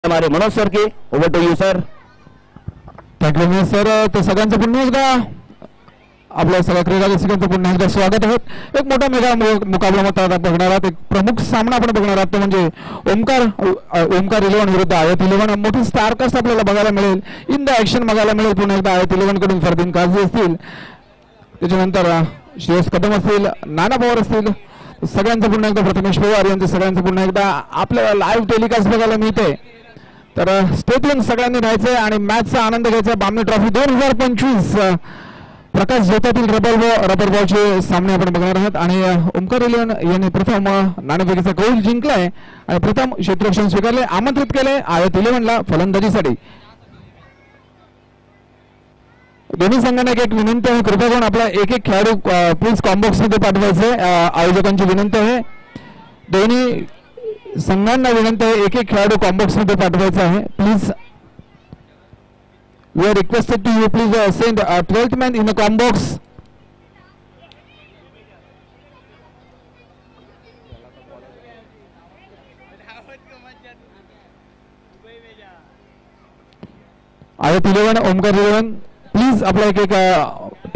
हमारे मनोज सर की over to you sir. Thank you sir. तर सगळ्यांचं पुन्हा एकदा आपल्या सगळ्या क्रीडा रसिकांचं पुन्हा एकदा स्वागत आहे. एक मोठा मेगा मुकाबला मात्र आता बघणार आहात. एक प्रमुख सामना आपण बघणार आहात तो म्हणजे ओमकार 11 विरुद्ध आयत 11. मोठी स्टार कास्ट आपल्याला बघायला मिळेल. इन द ॲक्शन बघायला मिळेल. पुन्हा एकदा आयत 11 कडून फरदीन काझी असतील, त्याच्यानंतर श्रेयस कदम असतील, नाना पवार असतील. सगळ्यांचं पुन्हा एकदा प्रथमेश पवार यांचं सगळ्यांचं पुन्हा एकदा आपल्याला लाईव्ह टेलिकास्ट बघायला मिळते. तर स्टेडियम सगळ्यांनी राहायचंय आणि मॅचचा आनंद घ्यायचा. बामणी ट्रॉफी 2025 प्रकाश झोतातील रबर बॉलचे सामने आपण बघणार आहात. आणि ओमकार 11 यांनी प्रथम नाणेफेकीचा कौल जिंकलाय आणि प्रथम क्षेत्ररक्षण स्वीकारले, आमंत्रित केले आयत 11ला फलंदाजीसाठी. दोन्ही संघांना एक विनंती आहे, कृपया करून आपला एक एक खेळाडू प्लीज कॉम्बॉक्स मध्ये पाठवायचे. आयोजकांची विनंती आहे, दोन्ही संघांना विनंती आहे, एक एक खेळाडू कॉम्बॉक्स मध्ये पाठवायचा आहे please. We are requested to you please send a 12th man in the combo box. आयत 11 ओमकार 11 प्लीज आपला एक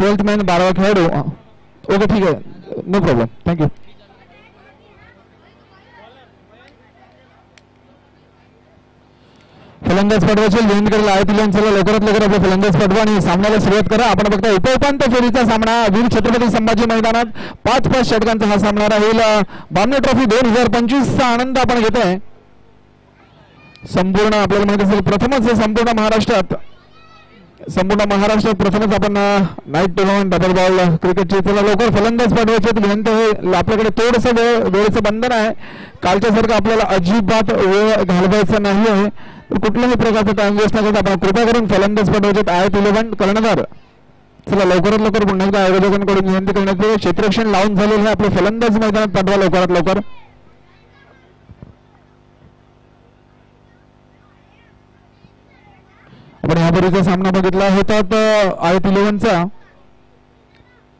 12th मॅन 12वा खेळाडू. ओके ठीक आहे, नो प्रॉब्लेम, थँक्यू. फलंदाज पाठवायचे विनंती करेल आयत 11 चला लवकरात लवकर आपले फलंदाज पाठवा आणि सामन्याला सुरुवात करा. आपण बघता उपउपांत्य फेरीचा सामना वीर छत्रपती संभाजी मैदानात 5-5 षटकांचा हा सामना राहील. बामणी ट्रॉफी 2025 चा आनंद आपण घेत आहे. संपूर्ण आपल्याला माहिती असेल प्रथमच संपूर्ण महाराष्ट्रात प्रथमच आपण नाईट टुर्नामेंट डबल बॉल क्रिकेटची चला लवकर फलंदाज पाठवायचे विनंती आहे. आपल्याकडे थोडंसं वेळेचं बंधन आहे. कालच्या सारखं आपल्याला अजिबात वेळ घालवायचा नाही आहे. कुठल्याही प्रकारचा टाइम वेस्ट न करता आपण कृपया करून फलंदाज पाठवायचे. आयत 11 कर्णधार चला लवकरात लवकर पुन्हा एकदा आयोजकांकडून विनंती करण्यात येईल. क्षेत्ररक्षण लावून झालेलं आहे, आपले फलंदाज मैदानात पाठवा लवकरात लवकर. आपण यापूर्वीचा सामना बघितला होता आयत 11चा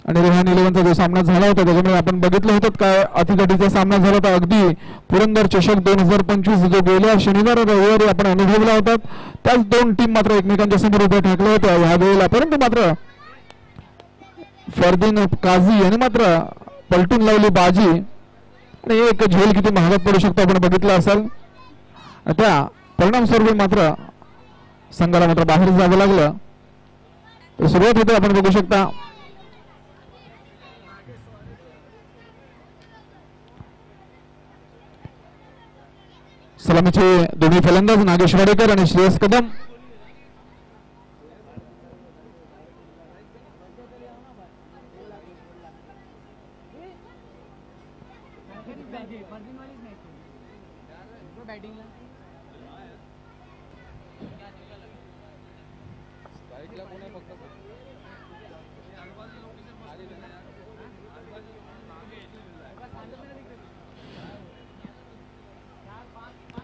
आणि रेहान 11चा जो सामना झाला होता त्याच्यामुळे आपण बघितलं होतं काय अतिगडीचा सामना झाला होता. अगदी पुरंदर चषक 2025 जो गेल्या शनिवार रविवारी आपण अनुभवला होता, त्याच दोन टीम मात्र एकमेकांच्या समोर उभ्या ठाकल्या होत्या ह्या वेळेला. परंतु मात्र फरदीन काझी यांनी मात्र पलटून लावली बाजी आणि एक झेल किती महागात पडू शकतो आपण बघितलं असाल. त्या परिणामस्वरूपी मात्र संघाला मात्र बाहेर जावं लागलं. तर सुरुवात होते आपण बघू शकता. सलामीचे दोन्ही फलंदाज नागेश वाडेकर आणि श्रेयस कदम.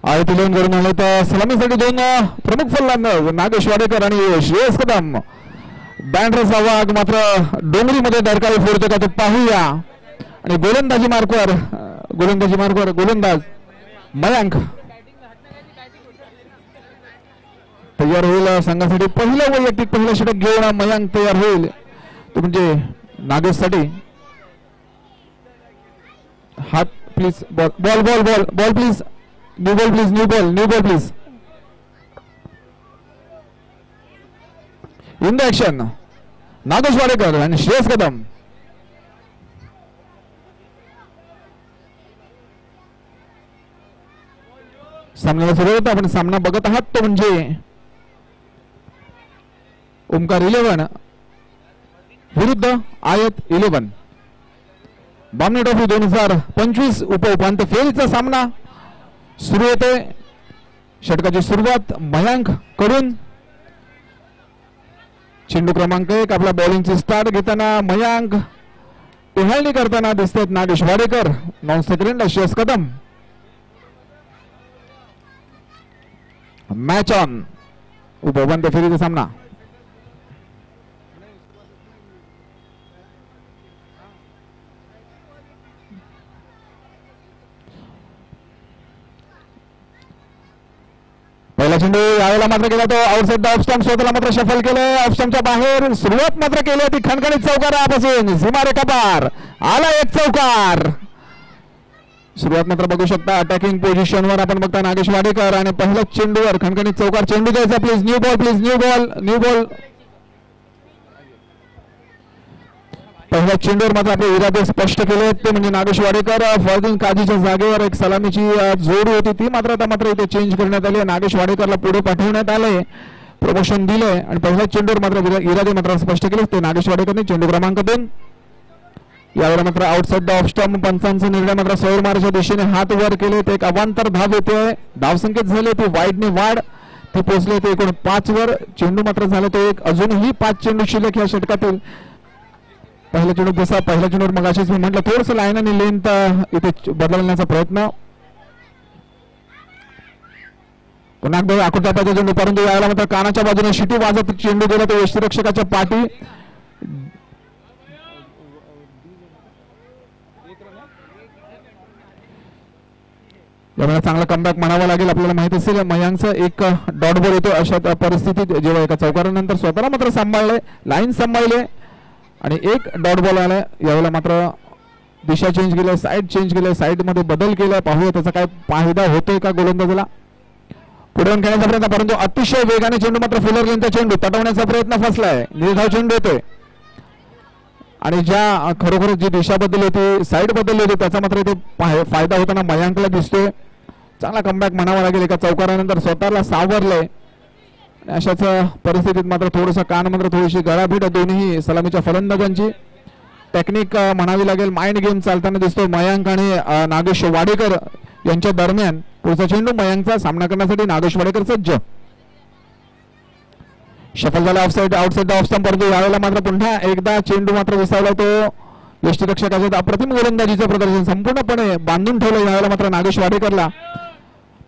आयत 11 करून आले तर सलामीसाठी दोन प्रमुख फलंदाज नागेश वाडेकर आणि श्रेयस कदम. बँड्रचा वाघ मात्र डोंगरीमध्ये दरकाळी फोडतो का तो पाहूया. आणि गोलंदाज मयांक तयार होईल संघासाठी. पहिलं वैयक्तिक पहिलं षटक घेऊन मयांक तयार होईल, तो म्हणजे नागेश साठी. हात please, ball please, new ball please. In the action Nagesh Wadekar आणि श्रेयस कदम. सामन्याला सुरुवात आपण सामना बघत आहात तो म्हणजे ओमकार 11 विरुद्ध आयत 11. बामणी ट्रॉफी 2025 उपउपांत्य फेरीचा सामना सुरू होते. षटकाची सुरुवात मयांक कडून. चेंडू क्रमांक 1 आपला बॉलिंगची स्टार्ट घेताना मयांक, टेहाळणी करताना दिसतात Nagesh Wadekar, non second Shreyas Kadam. Match on उपउपांत्य फेरीचा सामना. चेंडू यावेळेला मात्र केला तो आउटसाइड द ऑफ स्टंप, स्वतःला मात्र शफल केलं ऑफ स्टंपच्या बाहेर. सुरुवात मात्र केली होती खणखणीत चौकारापासून, सीमारेखा पार आला एक चौकार. सुरुवात मात्र बघू शकता अटॅकिंग पोझिशनवर आपण बघता नागेश वाडेकर आणि पहिल्याच चेंडूवर खणखणीत चौकार. चेंडू द्यायचा please, new ball please, new ball. पहिल्या चेंडूवर मात्र आपले इरादे स्पष्ट केले ते म्हणजे नागेश वाडेकर. फॉर्दिन काजीच्या जागेवर एक सलामीची जोडी होती ती मात्र इथे चेंज करण्यात आली. नागेश वाडेकरला पुढे पाठवण्यात आले, प्रमोशन दिले आणि पहिल्या चेंडूवर मात्र इरादे मात्र स्पष्ट केले ते नागेश वाडेकरने. चेंडू क्रमांक 2 यावेळेला मात्र आउटसाइड द ऑफ स्टंप. पंचांचा निर्णय मात्र सौर मार्गच्या दिशेने हात वर केले ते एक अवांतर धाव येतोय. धावसंख्येत झाले ते वाईडने वाढ, ते पोहोचले ते एकूण 5 वर. चेंडू मात्र झाला तो एक, अजूनही 5 चेंडू शिल्लक या षटकातील. पहिल्या चेंडू जसा पहिल्या चेंडूवर मग अशीच मी म्हटलं थोडस लाईन आणि लेंथ इथे बदलण्याचा प्रयत्न. पुन्हा एकदा आकुटापाचा चेंडू, परंतु यावेळेला मात्र कानाच्या बाजूने शिटी वाजत चेंडू गेला तो यष्टीरक्षकाच्या पाठी. यावेळेला चांगला कमबॅक म्हणावा लागेल. आपल्याला माहित असेल मयांकचा एक डॉट बॉल येतो अशा परिस्थितीत, जेव्हा एका चौकारानंतर स्वतःला मात्र सांभाळले, लाईन सांभाळले आणि एक डॉट बॉल आला. यावेळेला मात्र दिशा चेंज केली, साईड चेंज केली, साईड मध्ये बदल केला. पाहूया त्याचा काय फायदा होतोय का गोलंदाजाला. पुढे खेळण्याचा प्रयत्न, परंतु अतिशय वेगाने चेंडू मात्र फुलर लेनचा चेंडू तटवण्याचा प्रयत्न फसलाय. निर्धाव चेंडू येतोय आणि ज्या खरोखर जी दिशा बदलली होती, साईड बदलली होती, त्याचा मात्र इथे फायदा होताना मयांकला दिसतोय. चांगला कमबॅक म्हणावा लागेल. एका चौकारानंतर स्वतःला सावरलंय. अशाच परिस्थितीत मात्र थोडंसं कान मात्र थोडीशी गळाभेट दोन्ही सलामीच्या फलंदाजांची. टेक्निक म्हणावी लागेल, माइंड गेम चालताना दिसतो मयांक आणि नागेश वाडेकर यांच्या दरम्यान. पुढचा चेंडू मयांकचा सामना करण्यासाठी नागेश वाडेकर सज्ज. शफल झाला आउटसाइड ऑफ स्टंप, परंतु यावेळेला मात्र पुन्हा एकदा चेंडू मात्र विसावला तो. यष्टीरक्षकाच्या अप्रतिम गोलंदाजीचं प्रदर्शन संपूर्णपणे बांधून ठेवलं. यावेळेला मात्र नागेश वाडेकरला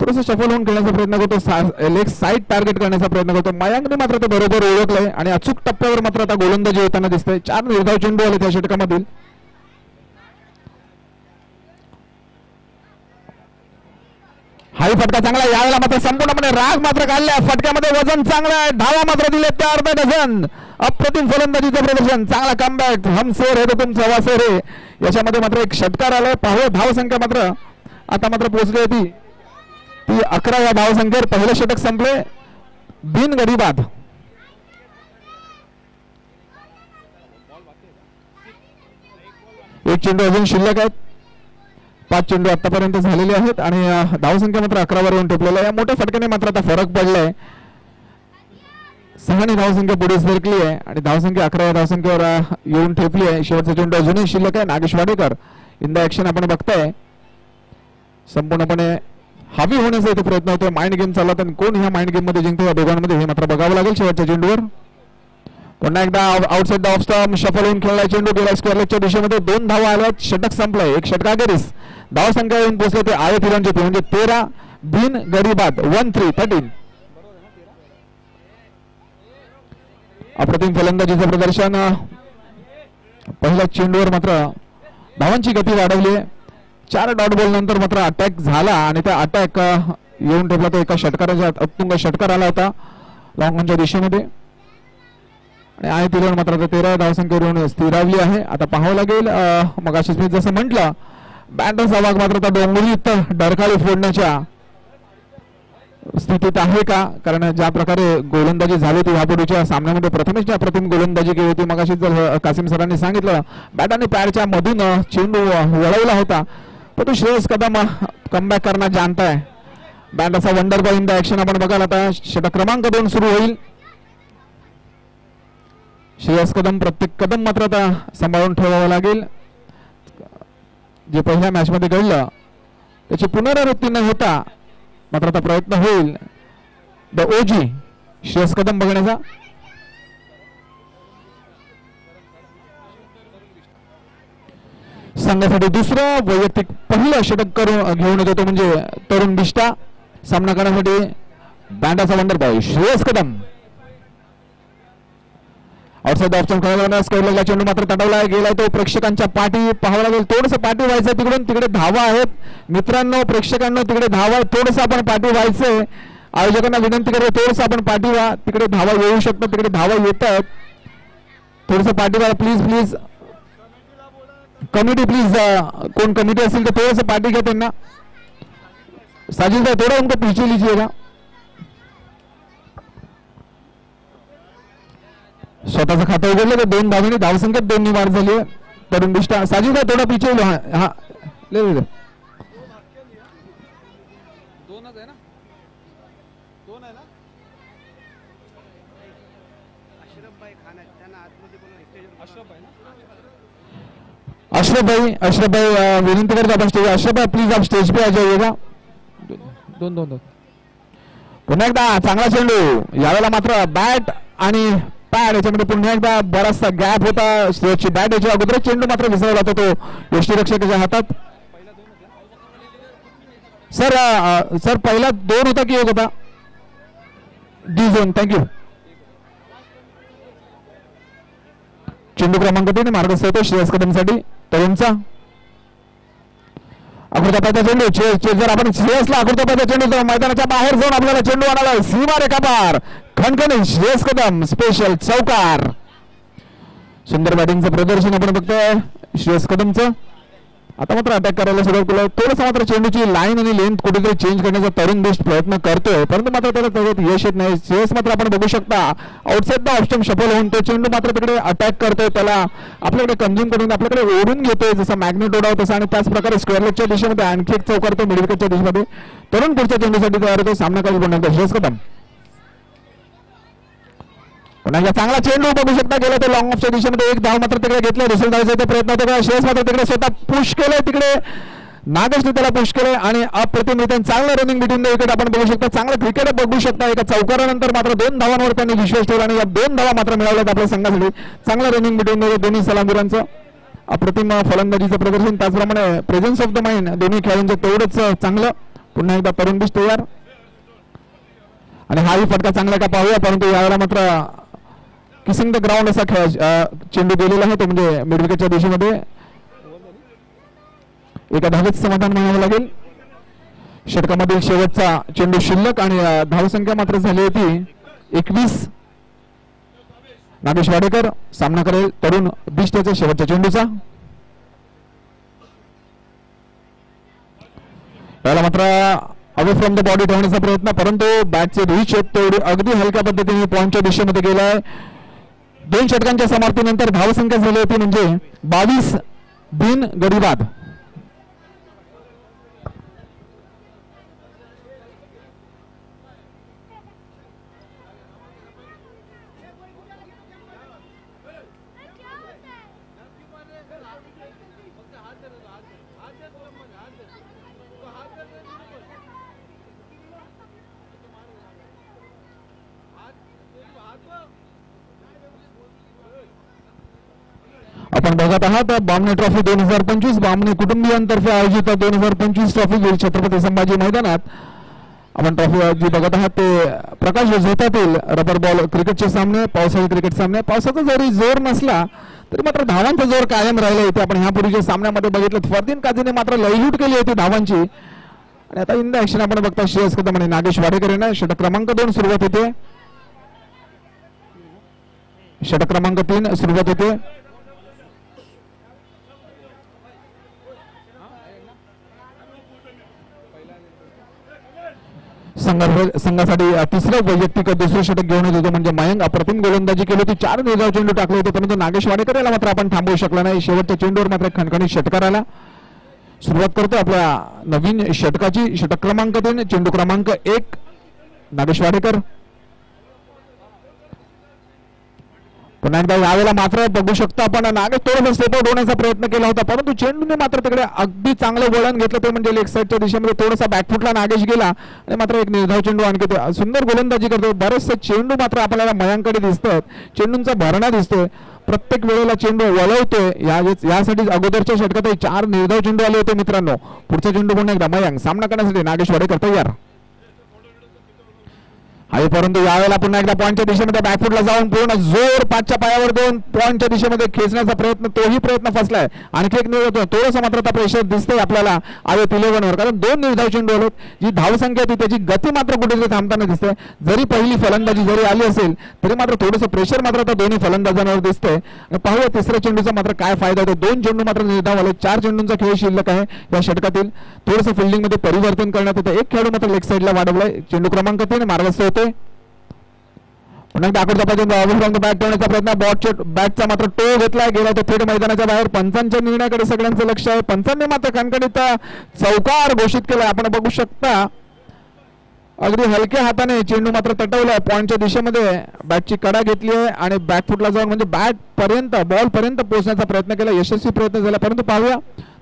थोडंसं शफल होऊन खेळण्याचा प्रयत्न करतो, लेग साईड टार्गेट करण्याचा प्रयत्न करतो. मयांकने मात्र ते बरोबर ओळखलंय आणि अचूक टप्प्यावर मात्र आता गोलंदाजी होताना दिसतंय. 4 निर्धाव चेंडू आले त्या षटकामधील. हाही फटका चांगला. यावेळेला मात्र संपूर्णपणे राग मात्र काढल्या. फटक्यामध्ये वजन चांगलं आहे, धावा मात्र दिले त्या अर्धा डझन. अप्रतिम फलंदाजीचं प्रदर्शन, चांगला कमबॅक. हम शेर है तो तुम सवा शेर है, याच्यामध्ये मात्र एक षटकार आलाय. पाहूया धावसंख्या मात्र आता मात्र पोहोचली होती ती 11 या धावसंख्येवर. पहिले षटक संपले बिनगडी बाद. एक चेंडू अजून शिल्लक आहेत. 5 चेंडू आतापर्यंत झालेले आहेत आणि धावसंख्या मात्र 11 वर येऊन ठेपलेला आहे. या मोठ्या फटक्याने मात्र आता फरक पडलाय. 6 ने धावसंख्या पुढे सरकली आहे आणि धावसंख्या 11 या धावसंख्येवर येऊन ठेपली आहे. शेवटचा चेंडू अजूनही शिल्लक आहे. Nagesh Wadekar in the action आपण बघताय. संपूर्णपणे हवी होण्याचा इथे प्रयत्न होतोय. माइंड गेम चालला तर कोण ह्या माइंड गेम मध्ये जिंकतो या दोघांमध्ये हे मात्र बघावं लागेल. शेवटच्या चेंडूवर पुन्हा एकदा outside the off stump shuffle होऊन खेळला चेंडू गेला स्क्वेअर लेगच्या दिशेमध्ये. 2 धावा आल्यात. षटक संपलंय. एक षटकाखेरीस धावसंख्या येऊन पोहोचले ते आहे तिरंजी म्हणजे 13 बिन गडी बाद. 13. अप्रतिम फलंदाजीचं प्रदर्शन. पहिल्या चेंडूवर मात्र धावांची गती वाढवली. 4 डॉट बॉल नंतर मात्र अटॅक झाला आणि त्या अटॅक येऊन ठेवला तो एका षटकाराचा उत्तुंग षटकार आला होता लॉंग ऑनच्या दिशेमध्ये आणि आहे तिला मात्र 13 धावसंख्येवरून स्थिरावली आहे. आता पाहावं लागेल मग अशीच मी जसं म्हटलं बॅटरचा भाग मात्र त्या डोंगरीत डरकाळी फोडण्याच्या स्थितीत आहे का, कारण ज्या प्रकारे गोलंदाजी झाली होती ह्यापूर्वीच्या सामन्यामध्ये प्रथमेश अप्रतिम गोलंदाजी केली होती. मग अशीच जर कासिम सरांनी सांगितलं बॅट आणि पॅडच्या मधून चेंडू वळवला होता पण तो श्रेयस कदम कमबॅक करना जानताय. बॅटचा wonder ball in the action आपण बघाल. आता षटक क्रमांक 2 सुरू होईल. श्रेयस कदम प्रत्येक कदम मात्र आता सांभाळून ठेवावं लागेल. जे पहिल्या मॅच मध्ये घडलं त्याची पुनरावृत्ती न होता मात्र आता प्रयत्न होईल द ओजी श्रेयस कदम बघण्याचा. संघासाठी दुसरं वैयक्तिक पहिलं षटक करून घेऊन येतो म्हणजे तरुण बिष्टा. सामना करण्यासाठी बँडाचा wonder boy Shreyas Kadam. Outside off stump चेंडू मात्र तटवला गेलाय तो प्रेक्षकांच्या पाठी. पाहावं लागेल थोडंसं पाठी व्हायचं. तिकडे धावा आहेत मित्रांनो, प्रेक्षकांना तिकडे धावा आहेत. थोडंसं आपण पाठी व्हायचंय आयोजकांना विनंती करतो थोडस आपण पाठीवा, तिकडे धावा येऊ शकतात, तिकडे धावा येत आहेत, थोडस पाठीवा प्लीज प्लीज. कमिटी प्लीज, कोण कमिटी असेल तर थोडस पाठी घ्या त्यांना. साजिद भाई थोड़ा उनको पीछे लीजिएगा. स्वतःचं खातं उघडलं तर 2 धावांनी धावसंख्येत 2 वाढ झाली आहे. तरुण बिष्ट साजिद भाई थोडा पीछे लो. हा ले ले 2च आहे ना, 2 आहे ना. अशरफ भाई खान आहेत, त्यांना आतमध्ये बोलवा. अशरफ भाई ना, अशरफ भाई विनंती करतो आपण स्टेज. अशरफ भाई प्लीज आप स्टेज पे आ जाइएगा. 2 पुन्हा एकदा चांगला चेंडू, यावेळेला मात्र बॅट आणि पॅड याच्यामध्ये पुन्हा एकदा बराचसा गॅप होता. स्टेजची बॅट याच्या अगोदर चेंडू मात्र विसरला जातो तो यष्टीरक्षकाच्या हातात. सर पहिला 2 होता की 1 होता? D zone. थँक्यू. चेंडू क्रमांक 3 मार्गस्थ होतो श्रेयस कदमसाठी तरुणचा. आकृतापायचा चेंडू, जर आपण श्रेयसला आकृतापायचा चेंडू तर मैदानाच्या बाहेर जाऊन आपल्याला चेंडू आणाला सीमा रेखा पार. खणखणी श्रेयस कदम स्पेशल चौकार. सुंदर बॅटिंगचं प्रदर्शन आपण बघतोय श्रेयस कदमचं. आता मात्र अटॅक करायला सुरुवात केलं. थोडंसं मात्र चेंडूची लाईन आणि लेंथ कुठेतरी चेंज करण्याचा तरुण बेस्ट प्रयत्न करतोय, परंतु मात्र त्याला त्याच्यात यश येत नाही. श्रेयस मात्र आपण बघू शकता आउटसाइड द ऑप्शन सफल होऊन तो चेंडू मात्र तिकडे अटॅक करतोय, त्याला आपल्याकडे कंझ्युम करून आपल्याकडे ओढून घेतोय जसा मॅग्नेट ओढाव तसा. आणि त्याच प्रकारे स्क्वेअर लेगच्या दिशेमध्ये आणखी एक चौकार तो मिडविकेटच्या दिशेमध्ये. तरुण पुढच्या चेंडूसाठी तयार होतो. सामना काही बनवतो श्रेयस कदम. पुन्हा चांगला चेंडू बघू शकता गेला तो लॉंग ऑफच्या दिशेमध्ये. 1 धाव मात्र तिकडे घेतलं. दुसऱ्या धावाचा प्रयत्न होता. श्रेयस मात्र तिकडे स्वतः पुश केलंय, तिकडे नागेशने त्याला पुश केलंय आणि अप्रतिम रित्या चांगलं रनिंग बिटवीन द विकेट आपण बघू शकता. चांगलं क्रिकेट बघू शकता. एका चौकारानंतर मात्र 2 धावांवर त्यांनी विश्वास ठेवला आणि या 2 धावा मात्र मिळवल्यात आपल्या संघासाठी. चांगलं रनिंग बिटवीन द दोन्ही सलामीरांचं. अप्रतिम फलंदाजीचं प्रदर्शन, त्याचप्रमाणे प्रेझेन्स ऑफ द माइंड दोन्ही खेळाडूंचं तेवढंच चांगलं. पुन्हा एकदा तरुण बिश तयार आणि हाही फटका चांगला का पाहूया, परंतु यावेळेला मात्र किसिंग द ग्राउंड असा खेळ चेंडू गेलेला आहे तो म्हणजे मिडविकेटच्या दिशेमध्ये. एका धावेत समाधान म्हणावं लागेल. षटकामधील शेवटचा चेंडू शिल्लक आणि धावसंख्या मात्र झाली होती 21. नागेश वाडेकर सामना करेल तरुण बिष्टच्या शेवटच्या चेंडूचा. याला मात्र अवे फ्रॉम द बॉडी ठेवण्याचा प्रयत्न, परंतु बॅटचे रिच तेवढे अगदी हलक्या पद्धतीने पॉइंटच्या दिशेमध्ये गेलाय. 2 षटकांच्या समाप्तीनंतर धावसंख्या झाली होती म्हणजे 22 बिन गडी बाद. आपण बघत आहात बामणे ट्रॉफी 2025 बामणे कुटुंबियांतर्फे आयोजित 2025 ट्रॉफी वीर छत्रपती संभाजी मैदानात आपण ट्रॉफी जी बघत आहात ते प्रकाश झोतातील रबर बॉल क्रिकेटचे सामने, पावसाळी क्रिकेट सामने. पावसाचा जरी जोर नसला तरी मात्र धावांचा जोर कायम राहिला इथे. आपण ह्यापूर्वीच्या सामन्यामध्ये बघितलं फरदीन काझीने मात्र लयलूट केली होती धावांची. आणि आता इन द ऍक्शन आपण बघता श्रेयस कदम आणि नागेश वाडेकर यांना. षटक क्रमांक 2 सुरुवात होते. षटक क्रमांक 3 सुरुवात होते. संघासाठी तिसरं वैयक्तिक दुसरं षटक घेऊन येत होतं म्हणजे मयंक. अप्रतिम गोलंदाजी केली होती. 4 निर्धाव चेंडू टाकले होते, परंतु नागेश वाडेकर याला मात्र आपण थांबवू शकला नाही. शेवटच्या चेंडूवर मात्र खणखणीत षटकार आला. सुरुवात करतो आपल्या नवीन षटकाची. षटक क्रमांक 3 चेंडू क्रमांक 1 नागेश वाडेकर. पुन्हा एकदा यावेळेला मात्र बघू शकता आपण नागेश थोडंसं स्टेप आउट होण्याचा प्रयत्न केला होता, परंतु चेंडूने मात्र तिकडे अगदी चांगलं वळण घेतलं ते म्हणजे लेग साईडच्या दिशेमध्ये. थोडासा बॅकफुटला नागेश गेला आणि मात्र एक निर्धाव चेंडू आणखी सुंदर गोलंदाजी करतो. बरेचसे चेंडू मात्र आपल्याला मयांकडे दिसतात. चेंडूंचा भरणा दिसतोय. प्रत्येक वेळेला चेंडू वळवतोय. यासाठी अगोदरच्या षटकातही 4 निर्धाव चेंडू आले होते मित्रांनो. पुढचा चेंडू पुन्हा एकदा मयंक. सामना करण्यासाठी नागेश वाडेकर तयार. आहे, परंतु यावेळेला पुन्हा एकदा पॉईंटच्या दिशेमध्ये बॅकफुटला जाऊन पूर्ण जोर 5च्या पायावर देऊन पॉईंटच्या दिशेमध्ये खेचण्याचा प्रयत्न, तोही प्रयत्न फसलाय. आणखी एक निर्धाव होतो, थोडंसं मात्र आता प्रेशर दिसतंय आपल्याला आवेत 11 वर, कारण 2 निर्धाव चेंडू आलेत. जी धावसंख्या होती त्याची गती मात्र कुठेतरी थांबताना दिसते. जरी पहिली फलंदाजी जरी आली असेल तरी मात्र थोडंसं प्रेशर मात्र आता दोन्ही फलंदाजांवर दिसतंय. पाहूया तिसऱ्या चेंडूचा मात्र काय फायदा होतो. 2 चेंडू मात्र निर्धाव आले, 4 चेंडूंचा खेळ शिल्लक आहे या षटकातील. थोडंसं फिल्डिंगमध्ये परिवर्तन करण्यात येतं. एक खेळाडू मात्र लेग साईडला वाढवलाय. चेंडू क्रमांक 3 मार्गस्थ होतोय. पुन्हा दाखवता पाहिजे बॅट ठेवण्याचा प्रयत्न, बॅटचा मात्र टो घेतलाय, गेला तो थेट मैदानाच्या बाहेर. पंचांच्या निर्णयाकडे सगळ्यांचं लक्ष आहे. पंचांनी मात्र कणकणीत चौकार घोषित केलाय. आपण बघू शकता अगदी हलक्या हाताने चेंडू मात्र तटवलाय पॉईंटच्या दिशेमध्ये. बॅटची कडा घेतली आहे आणि बॅकफुटला जाऊन म्हणजे बॅट पर्यंत बॉल पर्यंत पोहोचण्याचा प्रयत्न केला. यशस्वी प्रयत्न झाला, परंतु पाहूया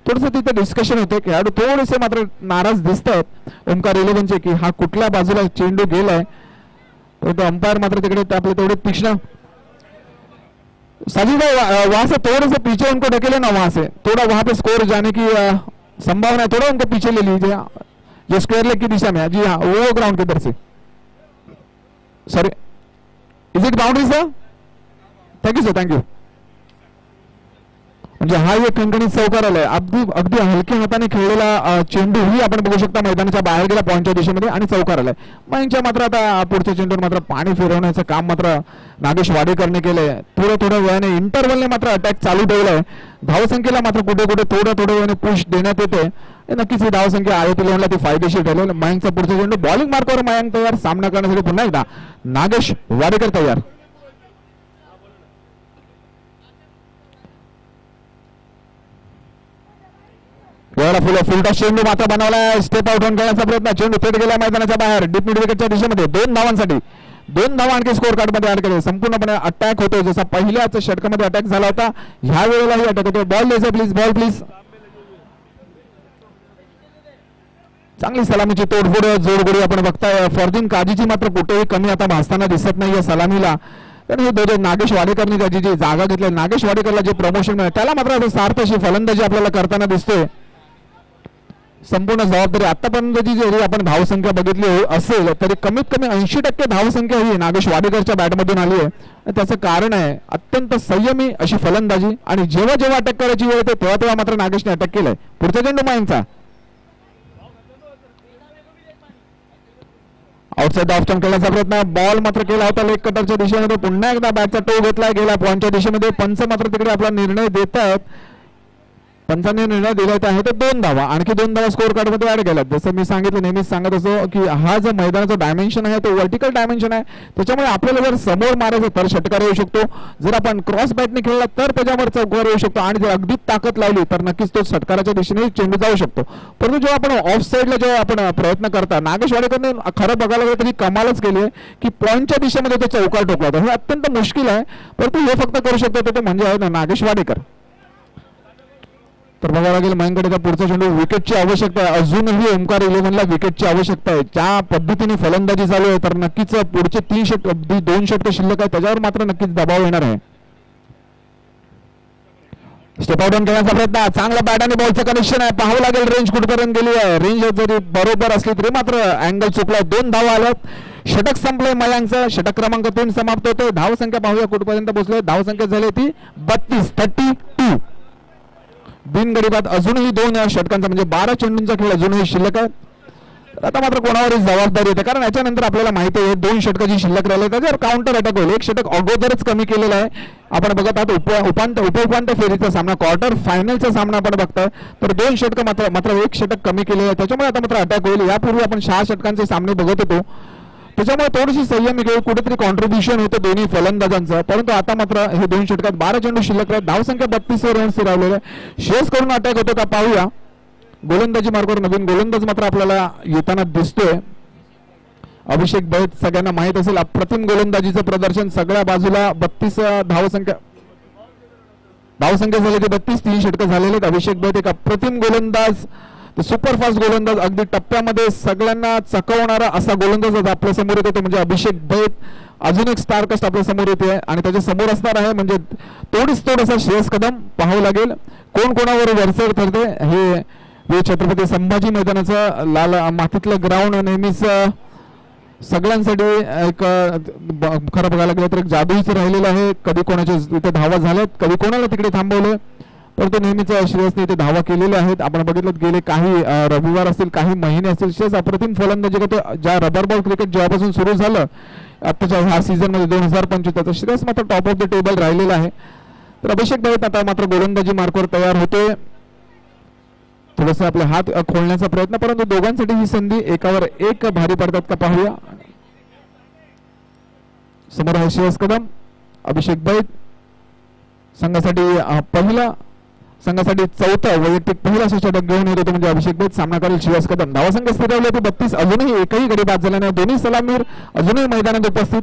थोडंसं तिथे डिस्कशन होते. खेळाडू थोडेसे मात्र नाराज दिसत आहेत ओमकार 11चे की हा कुठल्या बाजूला चेंडू गेलाय. अंपायर मात्र तिकडे आपले तेवढे तीक्ष्ण. साजिद भाई वहां से थोड़े से पीछे उनको ढकेले ना, वहां से थोड़ा वहां पे स्कोर जाने की संभावना है, थोड़ा उनको पीछे ले लीजिए जो स्क्वायर लेग की दिशा में है. जी हाँ, वो ग्राउंड की तरफ से. Sorry, is it boundary sir? Thank you sir, thank you. म्हणजे हा एक खणखणीत चौकार आलाय. अगदी हलक्या हाताने खेळलेला चेंडू ही आपण बघू शकता मैदानाच्या बाहेर गेला पॉईंटच्या दिशेमध्ये आणि चौकार आलाय. मग मात्र आता पुढच्या चेंडूवर मात्र पाणी फिरवण्याचं काम मात्र नागेश वाडेकरने केलंय. थोड्या वेळाने इंटरव्हलने मात्र अटॅक चालू ठेवलाय. धावसंख्येला मात्र कुठे थोड्या वेळाने पुश देण्यात येते. नक्कीच ही धावसंख्या आयोत इलेव्हनला ती फायदेशीर ठरेल. मयंकचा पुढचा चेंडू बॉलिंग मार्कवर मयंक तयार. सामना करण्यासाठी पुन्हा एकदा नागेश वाडेकर तयार. फुलटा चेंडू मात्र बनवलाय. स्टेप आउट होऊन करण्याचा प्रयत्न. चेंडू थेट गेला मैदानाच्या बाहेर डीप मिड विकेटच्या दिशेमध्ये. 2 धावांसाठी 2 धावा आणखी स्कोर कार्ड मध्ये ऍड केले. संपूर्णपणे अटॅक होतोय जसा पहिल्याच षटकामध्ये अटॅक झाला होता, ह्या वेळेलाही अटॅक होतोय. बॉल द्यायचा प्लीज, बॉल प्लीज. चांगली सलामीची तोडफोड जोडगोडी आपण बघताय. फरदीन काजीची मात्र कुठेही कमी आता भासताना दिसत नाही या सलामीला. कारण हे दोघे नागेश वाडेकरनी त्याची जी जागा घेतली, नागेश वाडेकरला जे प्रमोशन मिळालं त्याला मात्र सार्थ अशी फलंदाजी आपल्याला करताना दिसतोय. संपूर्ण जबाबदारी आतापर्यंतची जरी आपण धावसंख्या बघितली असेल तरी कमीत कमी 80% धावसंख्या ही नागेश वाडेकरच्या बॅटमधून आली आहे. त्याचं कारण आहे अत्यंत संयमी अशी फलंदाजी आणि जेव्हा अटॅक करायची वेळ येते तेव्हा मात्र नागेशने अटॅक केलाय. पुढचा चेंडू मयंकचा आउटसाइड ऑफ स्टंप खेळण्याचा प्रयत्न. बॉल मात्र केला होता लेग कटरच्या दिशेमध्ये. पुन्हा एकदा बॅटचा टो घेतलाय गेला पॉईंटच्या दिशेमध्ये. पंच मात्र तिकडे आपला निर्णय देत आहेत. पंचांनी निर्णय दिला आहे तर 2 धावा आणखी 2 धावा स्कोर कार्ड मध्ये ऍड केल्यात. जसं मी सांगितलं, नेहमीच सांगत असो की हा जो मैदानाचा डायमेन्शन आहे तो व्हर्टिकल डायमेन्शन आहे. त्याच्यामुळे आपल्याला जर समोर मारायचं तर षटकार येऊ शकतो, जर आपण क्रॉस बॅटने खेळला तर त्याच्यावर चौकार येऊ शकतो आणि जर अगदी ताकद लावली तर नक्कीच तो षटकाराच्या दिशेने चेंडू जाऊ शकतो. परंतु जेव्हा आपण ऑफ साईडला जेव्हा आपण प्रयत्न करता, नागेश वाडेकरने खरं बघायला गेलं तरी कमालच केली आहे की पॉईंटच्या दिशेमध्ये तो चौकार ठोकला होता. हे अत्यंत मुश्किल आहे, परंतु हे फक्त करू शकतो ते म्हणजे आहे ना नागेश वाडेकर. तर बघायला लागेल मयंककडे पुढचा चेंडू. विकेटची आवश्यकता आहे, अजूनही ओमकार 11ला विकेटची आवश्यकता आहे. ज्या पद्धतीने फलंदाजी चालू आहे तर नक्कीच पुढचे 2 षटक शिल्लक आहे, त्याच्यावर मात्र नक्कीच दबाव येणार आहे. स्टेप आउट करण्याचा प्रयत्न. चांगला बॅट आणि बॉलचं कनेक्शन आहे. पाहावं लागेल रेंज कुठपर्यंत गेली आहे. रेंज जरी बरोबर असली तरी मात्र अँगल चुकला. 2 धावा आल्यात. षटक संपलंय मयंकचं. षटक क्रमांक 3 समाप्त होतोय. धावसंख्या पाहूया कुठपर्यंत पोहोचले. धावसंख्या झाली ती 32 बिनगडी बाद. अजूनही 2 या षटकांचा म्हणजे 12 चेंडूंचा खेळ अजूनही शिल्लक आहे. आता मात्र कोणावरही जबाबदारी येते, कारण याच्यानंतर आपल्याला माहिती आहे 2 षटक जी शिल्लक राहिले त्याच्यावर काउंटर अटॅक होईल. 1 षटक अगोदरच कमी केलेलं आहे. आपण बघत आहात उपांत्य फेरीचा सामना, क्वार्टर फायनलचा सामना आपण बघताय तर 2 षटक मात्र 1 षटक कमी केलेलं आहे. त्याच्यामुळे आता मात्र अटॅक होईल. यापूर्वी आपण 6 षटकांचे सामने बघत होतो, त्याच्यामुळे थोडीशी संयमी खेळ कुठेतरी कॉन्ट्रीब्युशन होतं दोन्ही फलंदाजांचं. परंतु आता मात्र हे 2 षटकात 12 चेंडू शिल्लक आहेत. धावसंख्या 32 रन्स राहिलेले. शेस करून अटॅक होतो का पाहूया. गोलंदाजी मार्गावर नवीन गोलंदाज मात्र आपल्याला येताना दिसतोय. अभिषेक बैत सगळ्यांना माहित असेल अप्रतिम गोलंदाजीचं प्रदर्शन. सगळ्या बाजूला 32 धावसंख्या झाली ती 32, 3 षटक झालेले आहेत. अभिषेक बैत एक अप्रतिम गोलंदाज, सुपरफास्ट गोलंदाज, अगदी टप्प्यामध्ये सगळ्यांना चकवणारा असा गोलंदाज आपल्या समोर येतो म्हणजे अभिषेक बैत. अजून एक स्टारकास्ट आपल्या समोर येते आणि त्याच्या समोर असणार आहे म्हणजे थोडासा श्रेयस कदम. पाहावं लागेल कोण कोणावर वरचढ ठरते. हे छत्रपती संभाजी मैदानाचं लाल मातीतलं ग्राउंड नेहमीच सगळ्यांसाठी एक खरं बघायला गेलं तर एक जादूच राहिलेलं आहे. कधी कोणाचे इथे धावा झाल्यात, कधी कोणाला तिकडे थांबवलं, परंतु नेहमीच श्रेयसने इथे धावा केलेल्या आहेत. आपण बघितलं गेले काही रविवार असतील, काही महिने असतील, श्रेयस अप्रतिम फलंदाजी करतो. ज्या रबर बॉल क्रिकेट जेव्हापासून सुरू झालं आताच्या ह्या सीझन मध्ये 2025 त्याचा श्रेयस मात्र टॉप ऑफ द टेबल राहिलेला आहे. तर अभिषेक दवेत आता मात्र गोलंदाजी मार्कवर तयार होते. थोडस आपले हात खोलण्याचा प्रयत्न, परंतु दोघांसाठी ही संधी एकावर एक भारी पडतात का पाहूया. समोर आहे श्रेयस कदम, अभिषेक बैत संघासाठी पहिला, संघासाठी चौथा वैयक्तिक पहिला षटक घेऊन येत होते म्हणजे अभिषेक बैत. सामना करेल श्रेयस कदम. धावसंख्या स्थिरावली होती 32. अजूनही एकही गडी बाद झाला नाही. दोन्ही सलामीर अजूनही मैदानात उपस्थित.